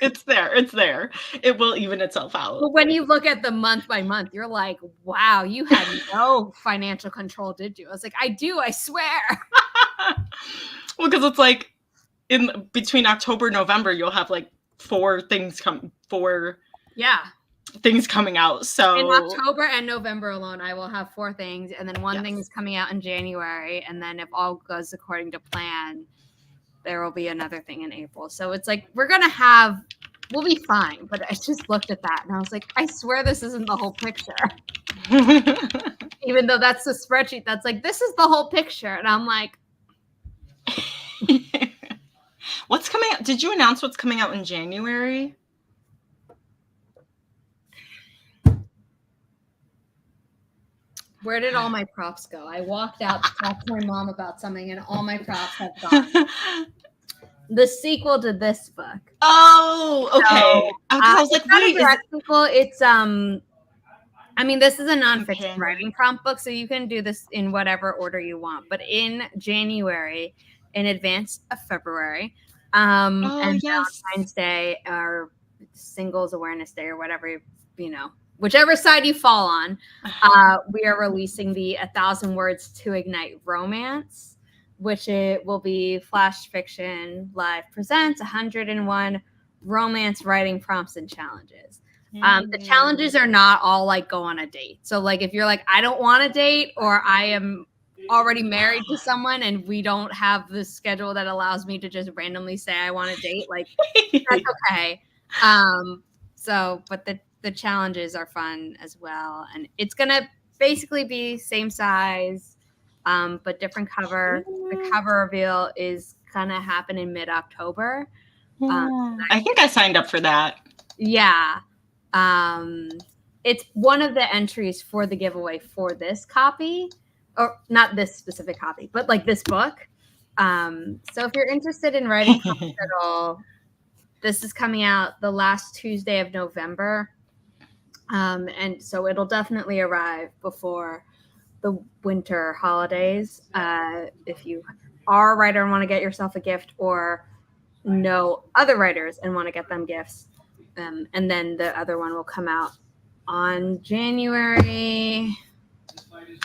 it's there. It will even itself out. But when you look at the month by month, you're like, wow, you had no financial control, did you? I was like, I do, I swear. Well, because it's like in between October and November, you'll have like four things coming out. So in October and November alone, I will have 4 things, and then one thing is coming out in January, and then if all goes according to plan, there will be another thing in April. So it's like we'll be fine. But I just looked at that and I was like, I swear this isn't the whole picture. Even though that's the spreadsheet that's like, this is the whole picture. And I'm like, what's coming out? Did you announce what's coming out in January? Where did all my props go? I walked out to talk to my mom about something and all my props have gone. The sequel to this book. Oh, okay. So, I was like, wait, direct sequel. It's I mean, this is a nonfiction writing prompt book, so you can do this in whatever order you want. But in January, in advance of February, and Valentine's Day or Singles Awareness Day or whatever, whichever side you fall on, we are releasing the 1,000 Words to Ignite Romance, which it will be Flash Fiction Live presents 101 romance writing prompts and challenges. The challenges are not all like go on a date. So like if you're like, I don't want a date, or I am already married to someone and we don't have the schedule that allows me to just randomly say I want a date, like that's okay. But the challenges are fun as well. And it's going to basically be same size, but different cover. The cover reveal is going to happen in mid-October. I think I signed up for that. Yeah. It's one of the entries for the giveaway for this copy, or not this specific copy, but like this book. So if you're interested in writing at all, this is coming out the last Tuesday of November. And so it'll definitely arrive before the winter holidays. If you are a writer and want to get yourself a gift, or know other writers and want to get them gifts. And then the other one will come out on January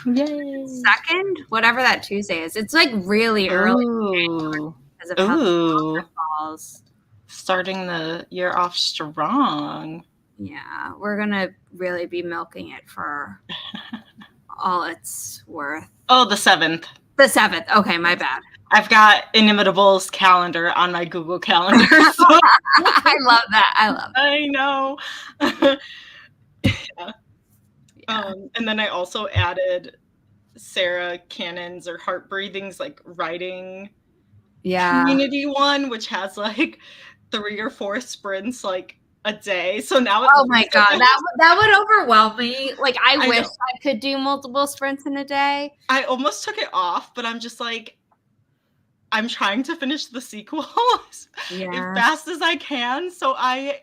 2nd, whatever that Tuesday is. It's like really early because of how the falls. Starting the year off strong. Yeah, we're going to really be milking it for all it's worth. Oh, the 7th. The 7th. Okay, my bad. I've got Inimitable's calendar on my Google Calendar. So. I love that. I know. Yeah. And then I also added Sarah Cannon's or Heart Breathing's like writing community one, which has like 3 or 4 sprints like a day. So now oh my god, that would overwhelm me. Like I wish I could do multiple sprints in a day. I almost took it off, but I'm just like, I'm trying to finish the sequel as fast as I can. So I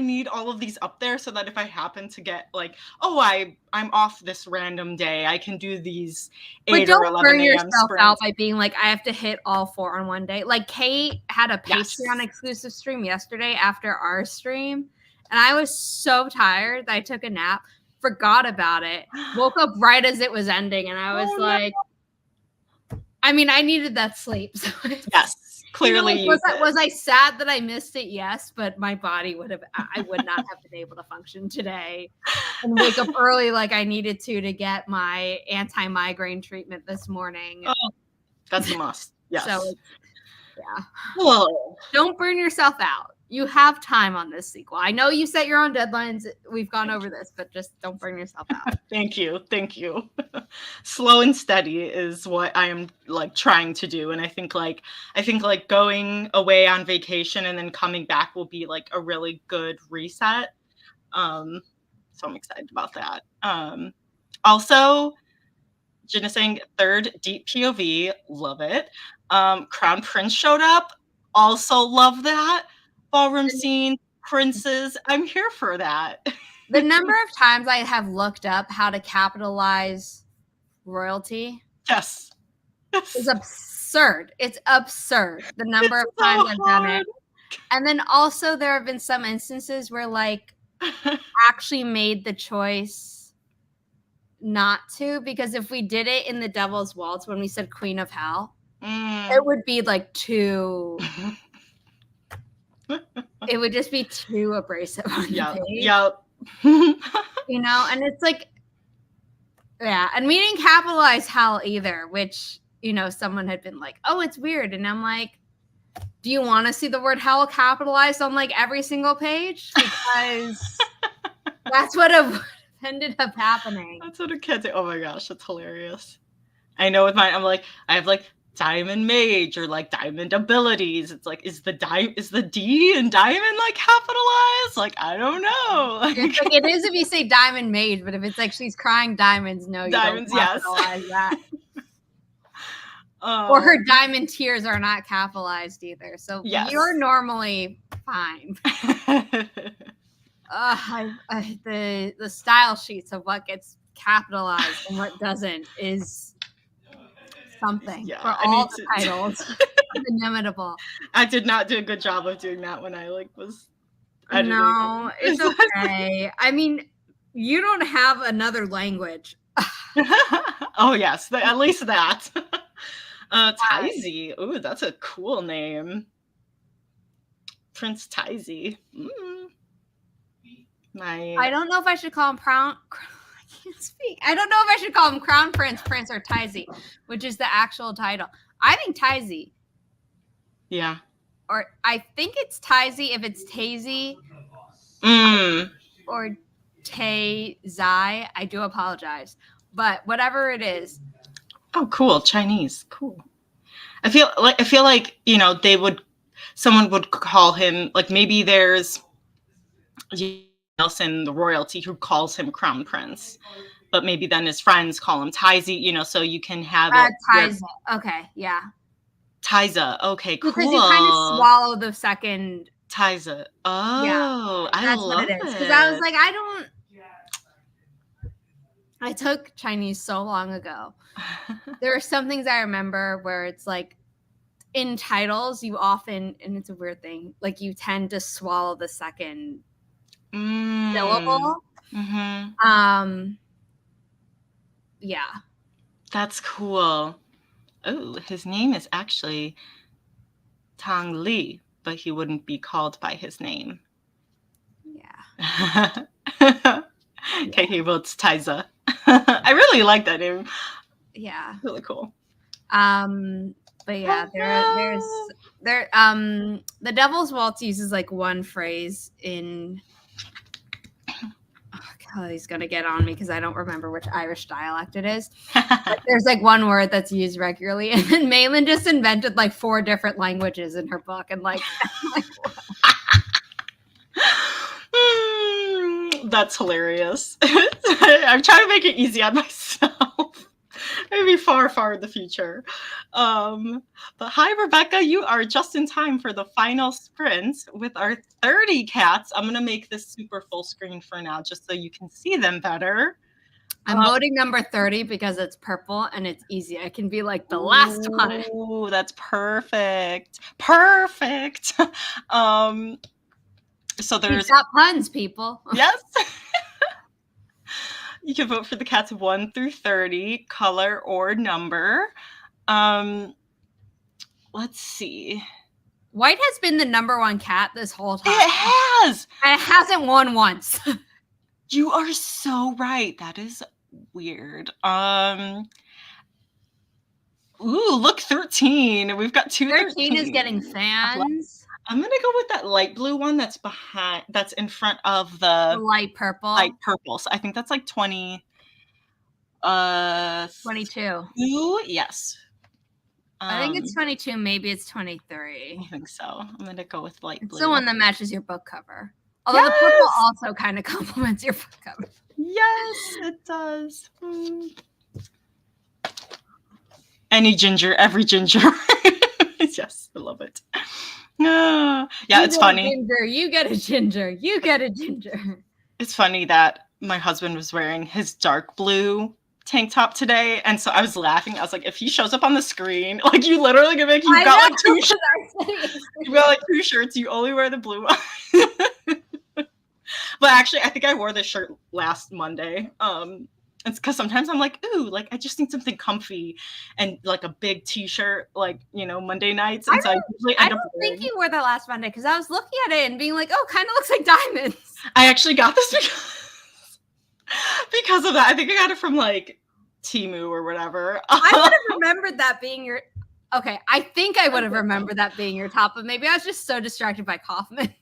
need all of these up there so that if I happen to get like, I'm off this random day, I can do these 8 or 11 a.m. But don't burn yourself out by being like, I have to hit all 4 on one day. Like Kate had a Patreon exclusive stream yesterday after our stream, and I was so tired that I took a nap, forgot about it, woke up right as it was ending, and I was I mean, I needed that sleep. So yes. clearly You know, like, was I sad that I missed it? Yes, but my body I would not have been able to function today and wake up early like I needed to get my anti-migraine treatment this morning. Oh, that's a must. Yes. So, yeah. Whoa. Don't burn yourself out. You have time on this sequel. I know you set your own deadlines. We've gone over this, but just don't burn yourself out. Thank you. Slow and steady is what I am like trying to do. And I think like going away on vacation and then coming back will be like a really good reset. So I'm excited about that. Also, Jenna saying third deep POV, love it. Crown Prince showed up, also love that. Ballroom scene, princes, I'm here for that. The number of times I have looked up how to capitalize royalty Yes. is absurd. It's absurd. The number of times I've done it. And then also there have been some instances where like actually made the choice not to, because if we did it in the Devil's Waltz when we said Queen of Hell, it would be like too it would just be too abrasive on the page. Yep. You know, and it's like, yeah, and we didn't capitalize hell either, which, you know, someone had been like, oh, it's weird. And I'm like, do you want to see the word hell capitalized on like every single page? Because that's what ended up happening. That's what a kid did. Oh my gosh, that's hilarious. I know with mine, I'm like, I have like diamond mage or like diamond abilities. It's like, is the D in diamond like capitalized? Like, I don't know. It's like, it is if you say diamond mage, but if it's like she's crying diamonds, no, you diamonds, don't capitalize that. Yes. Or her diamond tears are not capitalized either. So yes. You're normally fine. The style sheets of what gets capitalized and what doesn't is something for all the titles. Inimitable. I did not do a good job of doing that when I like was editing. No, it's okay. I mean, you don't have another language. Oh yes, at least that. Tizy. Ooh, that's a cool name. Prince Tizy. I don't know if I should call him I can't speak. I don't know if I should call him Crown Prince, Prince, or Tizy, which is the actual title. I think Tizy. Yeah. Or I think it's Tizy if it's Tazy. Or Tay-Zai. I do apologize. But whatever it is. Oh, cool. Chinese. Cool. I feel like, you know, someone would call him, like maybe there's else in the royalty who calls him Crown Prince, but maybe then his friends call him Tizy, you know, so you can have it. Tiza. Okay, yeah. Tiza. Okay, cool. Because you kind of swallow the second Tiza. Oh, yeah, I that's love what it is. Because it. I was like, I took Chinese so long ago. There are some things I remember where it's like in titles, you often, and it's a weird thing, like you tend to swallow the second syllable. Mm-hmm. Yeah. That's cool. Oh, his name is actually Tang Li, but he wouldn't be called by his name. Yeah. Okay, he votes Tiza. I really like that name. Yeah. Really cool. But yeah, the Devil's Waltz uses like one phrase in. Oh, he's gonna get on me because I don't remember which Irish dialect it is. But there's like one word that's used regularly, and then Malin just invented like 4 different languages in her book, and like. That's hilarious. I'm trying to make it easy on myself. Maybe far, far in the future. But hi, Rebecca. You are just in time for the final sprint with our 30 cats. I'm going to make this super full screen for now just so you can see them better. I'm voting number 30 because it's purple and it's easy. I can be like the last one. Oh, that's perfect. Perfect. So there's You've got puns, people. Yes. You can vote for the cats 1 through 30, color or number. Let's see. White has been the number one cat this whole time. It has. And it hasn't won once. You are so right. That is weird. Ooh, look, 13. We've got 13 is getting fans. I'm gonna go with that light blue one that's in front of the light purple. Light purple. So I think that's like 20. 22. Yes. I think it's 22. Maybe it's 23. I think so. I'm gonna go with light blue. It's the one that matches your book cover. Although the purple also kind of complements your book cover. Yes, it does. Any ginger, every ginger. Yes, I love it. Yeah, it's funny. Ginger, you get a ginger. You get a ginger. It's funny that my husband was wearing his dark blue tank top today, and so I was laughing. I was like, if he shows up on the screen, like you literally gonna make you've got like two shirts. You've got like 2 shirts. You only wear the blue one. But actually, I think I wore this shirt last Monday. It's because sometimes I'm like, ooh, like I just need something comfy and like a big t-shirt, like, Monday nights. And I don't think you wore that last Monday because I was looking at it and being like, oh, kind of looks like diamonds. I actually got this because of that. I think I got it from like Temu or whatever. I would have remembered that being your. Okay, I think I would have remembered that being your top, but maybe I was just so distracted by Hoffman.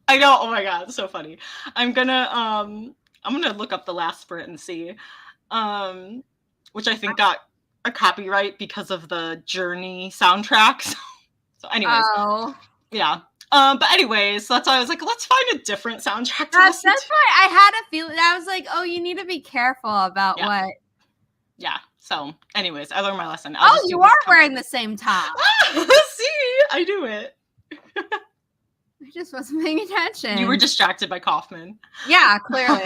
I know. Oh my god, it's so funny. I'm gonna look up the last sprint and see, which I think got a copyright because of the Journey soundtrack. So anyways, yeah. But anyways, so that's why I was like, let's find a different soundtrack. That's why I had a feeling. I was like, oh, you need to be careful about what. Yeah. So anyways, I learned my lesson. You are wearing the same top. See, I do it. I just wasn't paying attention. You were distracted by Kaufman. Yeah, clearly.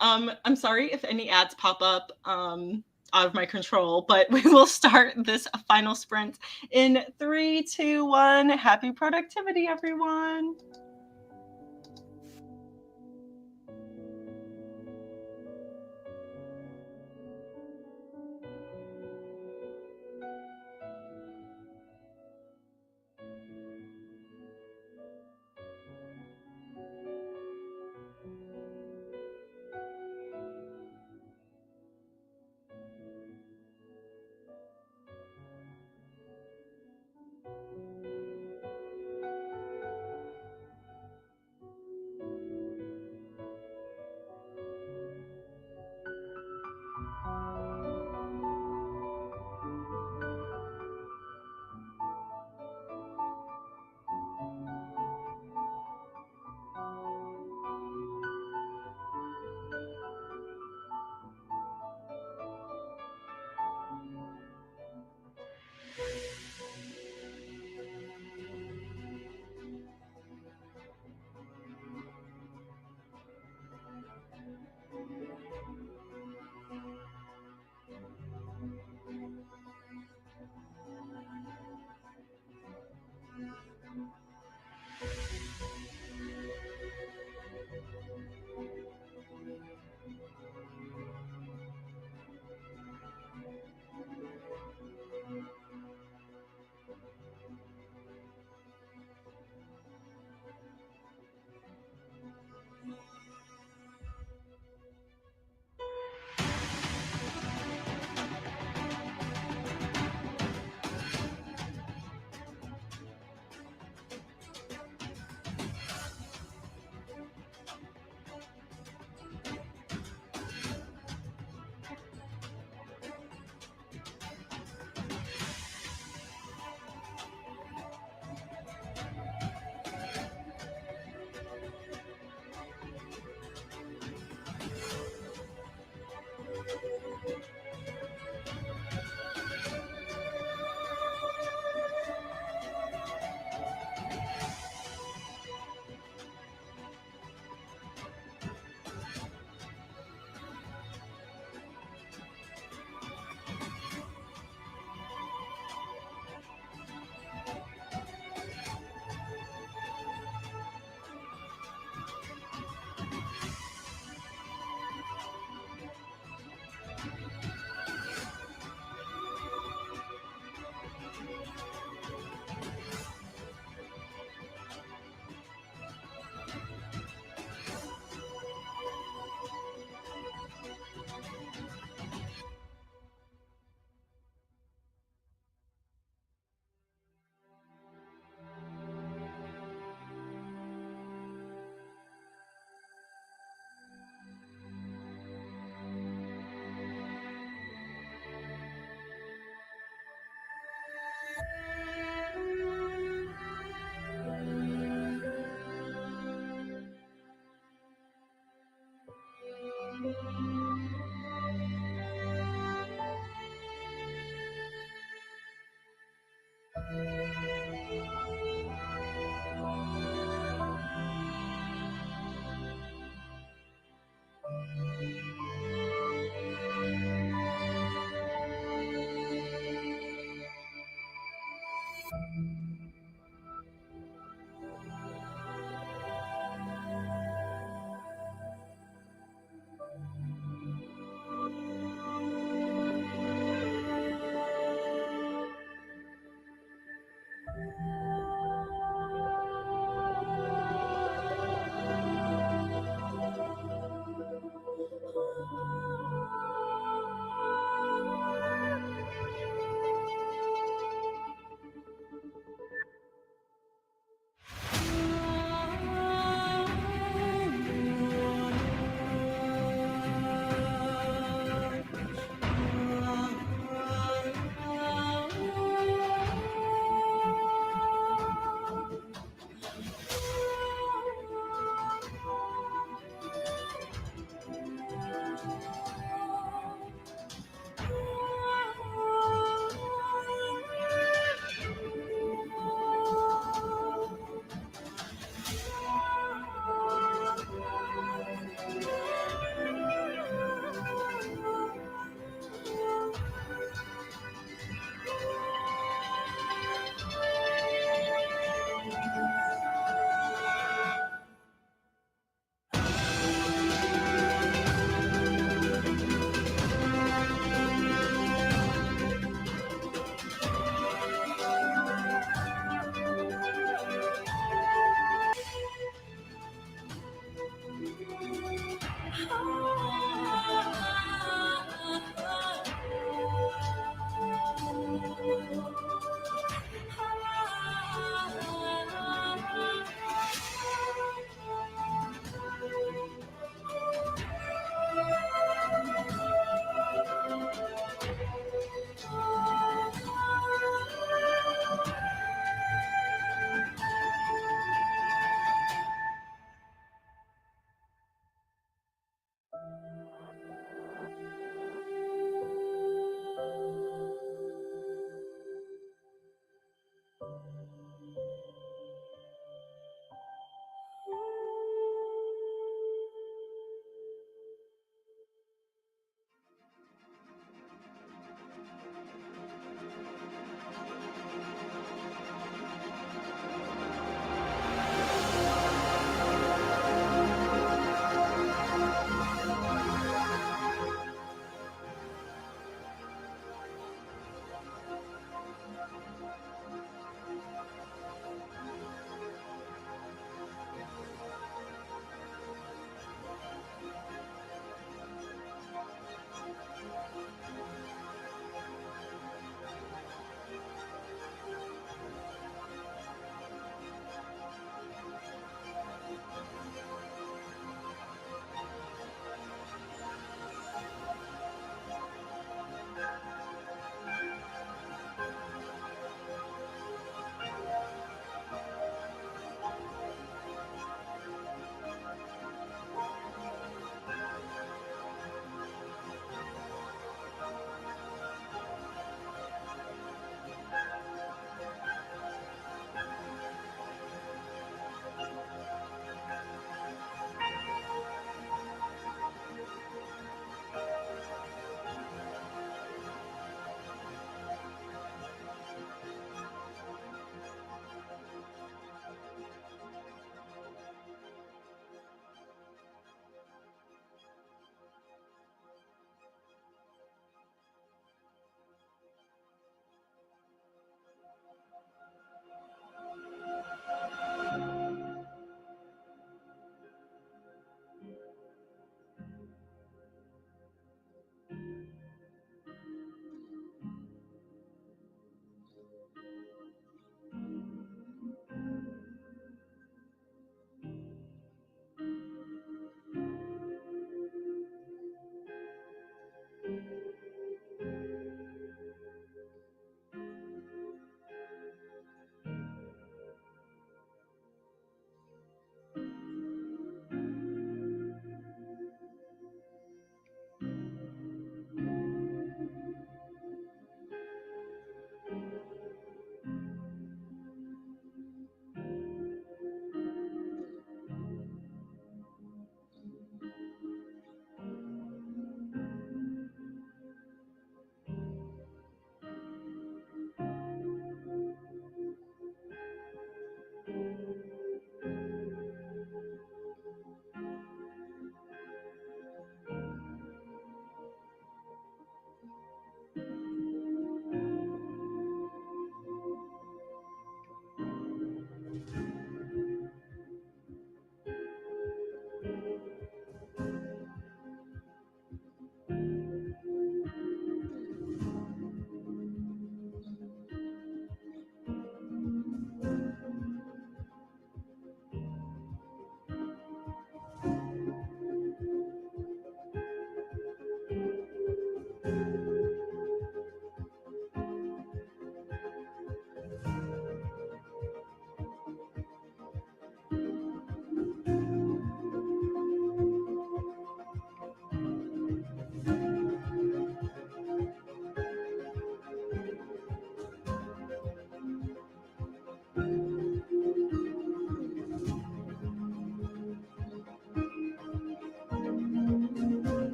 I'm sorry if any ads pop up out of my control, but we will start this final sprint in 3, 2, 1. Happy productivity, everyone.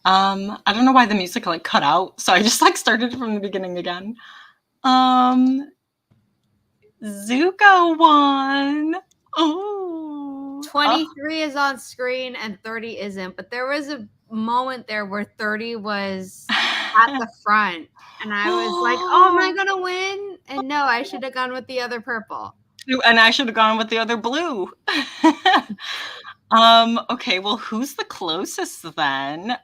I don't know why the music like cut out, so I just like started from the beginning again. Zuko won. Oh, 23 is on screen and 30 isn't, but there was a moment there where 30 was at the front, and I was like, "Oh, am I gonna win?" And no, I should have gone with the other purple. And I should have gone with the other blue. Okay, well, who's the closest then?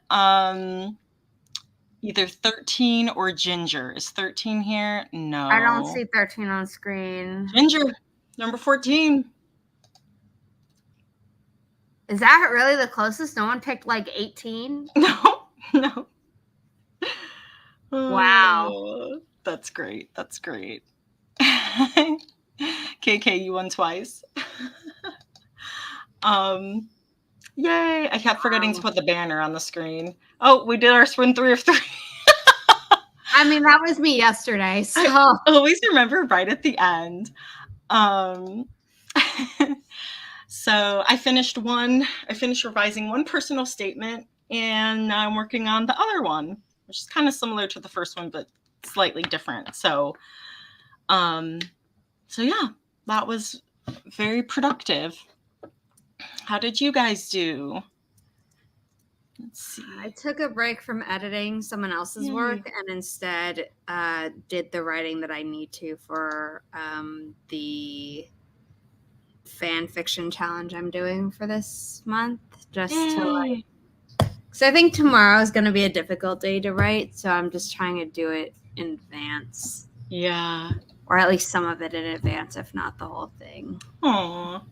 Either 13 or Ginger. Is 13 here? No. I don't see 13 on screen. Ginger, number 14. Is that really the closest? No one picked like 18? No. Wow. Oh, that's great. That's great. KK, you won twice. Yay. I kept forgetting to put the banner on the screen. Oh, we did our spin 3 of 3. I mean, that was me yesterday, so. I always remember right at the end. So I finished revising one personal statement, and now I'm working on the other one, which is kind of similar to the first one, but slightly different. So yeah, that was very productive. How did you guys do? Let's see. I took a break from editing someone else's work and instead did the writing that I need to for the fan fiction challenge I'm doing for this month. Just to like, so I think tomorrow is going to be a difficult day to write, so I'm just trying to do it in advance. Yeah. Or at least some of it in advance, if not the whole thing. Aw.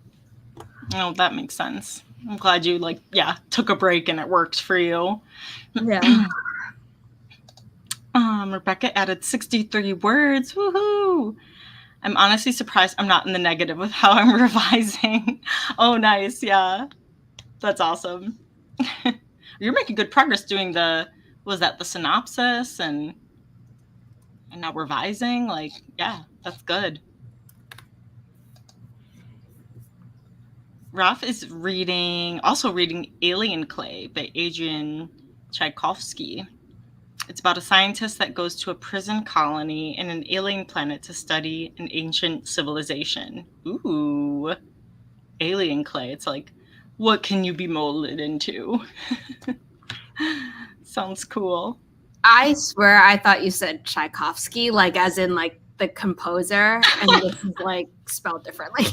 Oh, that makes sense. I'm glad you took a break and it worked for you. Yeah. Rebecca added 63 words. Woohoo! I'm honestly surprised I'm not in the negative with how I'm revising. Oh, nice. Yeah. That's awesome. You're making good progress doing the synopsis and now revising. Like, yeah, that's good. Ralph is reading Alien Clay by Adrian Tchaikovsky. It's about a scientist that goes to a prison colony in an alien planet to study an ancient civilization. Ooh, alien clay. It's like, what can you be molded into? Sounds cool. I swear I thought you said Tchaikovsky, like as in like the composer, and this is like spelled differently.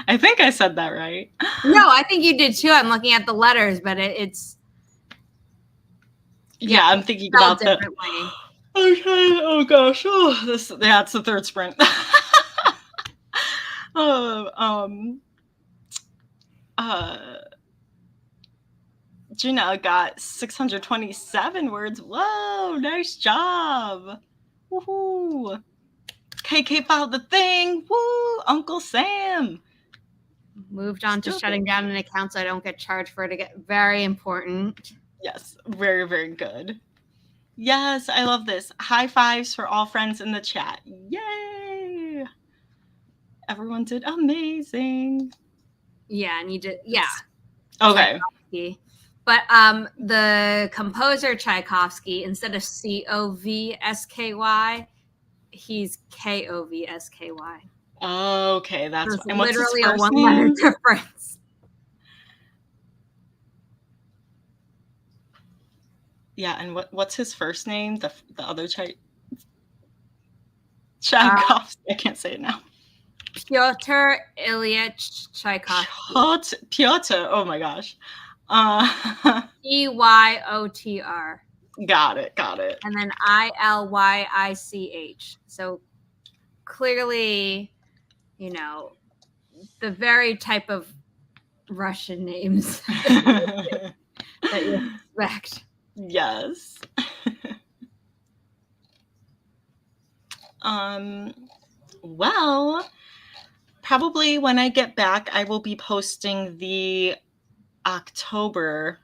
I think I said that right. No, I think you did too. I'm looking at the letters, but it's I'm thinking about that. Okay. Oh gosh. Oh, it's the third sprint. Gina got 627 words. Whoa, nice job. Woohoo. KK filed the thing. Woo, Uncle Sam. Moved on to shutting down an account so I don't get charged for it again. Very important. Yes, very, very good. Yes, I love this. High fives for all friends in the chat. Yay! Everyone did amazing. Yeah, and you did. Yeah. Okay. Tchaikovsky. But the composer Tchaikovsky, instead of Covsky, he's Kovsky. Okay, that's so and literally a one-letter difference. Yeah, and what's his first name? The other Tchaikovsky. I can't say it now. Pyotr Ilyich Tchaikovsky. Pyotr. Oh my gosh. Eyotr. Got it. And then Ilych. So clearly, the very type of Russian names that you expect. Yes. Well, probably when I get back, I will be posting the October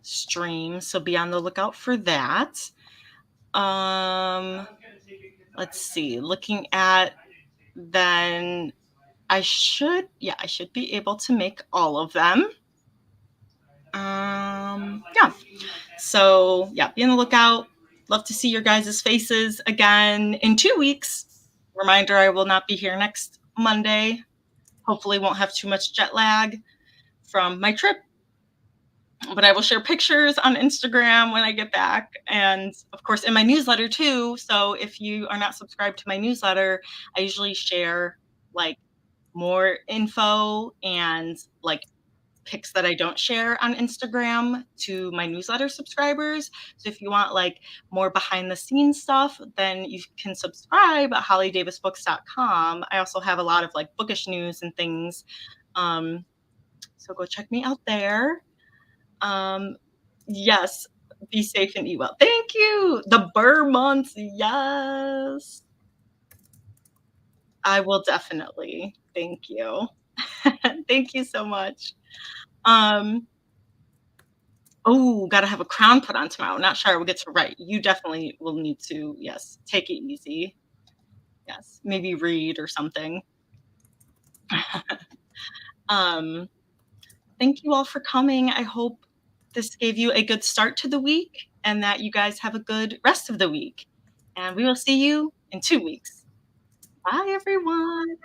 stream, so be on the lookout for that. Let's see. Looking at then, I should be able to make all of them. Yeah. So yeah, be on the lookout. Love to see your guys' faces again in 2 weeks. Reminder, I will not be here next Monday. Hopefully won't have too much jet lag from my trip. But I will share pictures on Instagram when I get back. And of course, in my newsletter too. So if you are not subscribed to my newsletter, I usually share like more info and like pics that I don't share on Instagram to my newsletter subscribers. So if you want like more behind the scenes stuff, then you can subscribe at hollydavisbooks.com. I also have a lot of like bookish news and things. So go check me out there. Yes, be safe and eat well. Thank you. The Burr months. Yes. I will definitely. Thank you. Thank you so much. Oh, gotta have a crown put on tomorrow. Not sure I will get to write. You definitely will need to, yes, take it easy. Yes, maybe read or something. Thank you all for coming. I hope this gave you a good start to the week and that you guys have a good rest of the week. And we will see you in 2 weeks. Bye, everyone.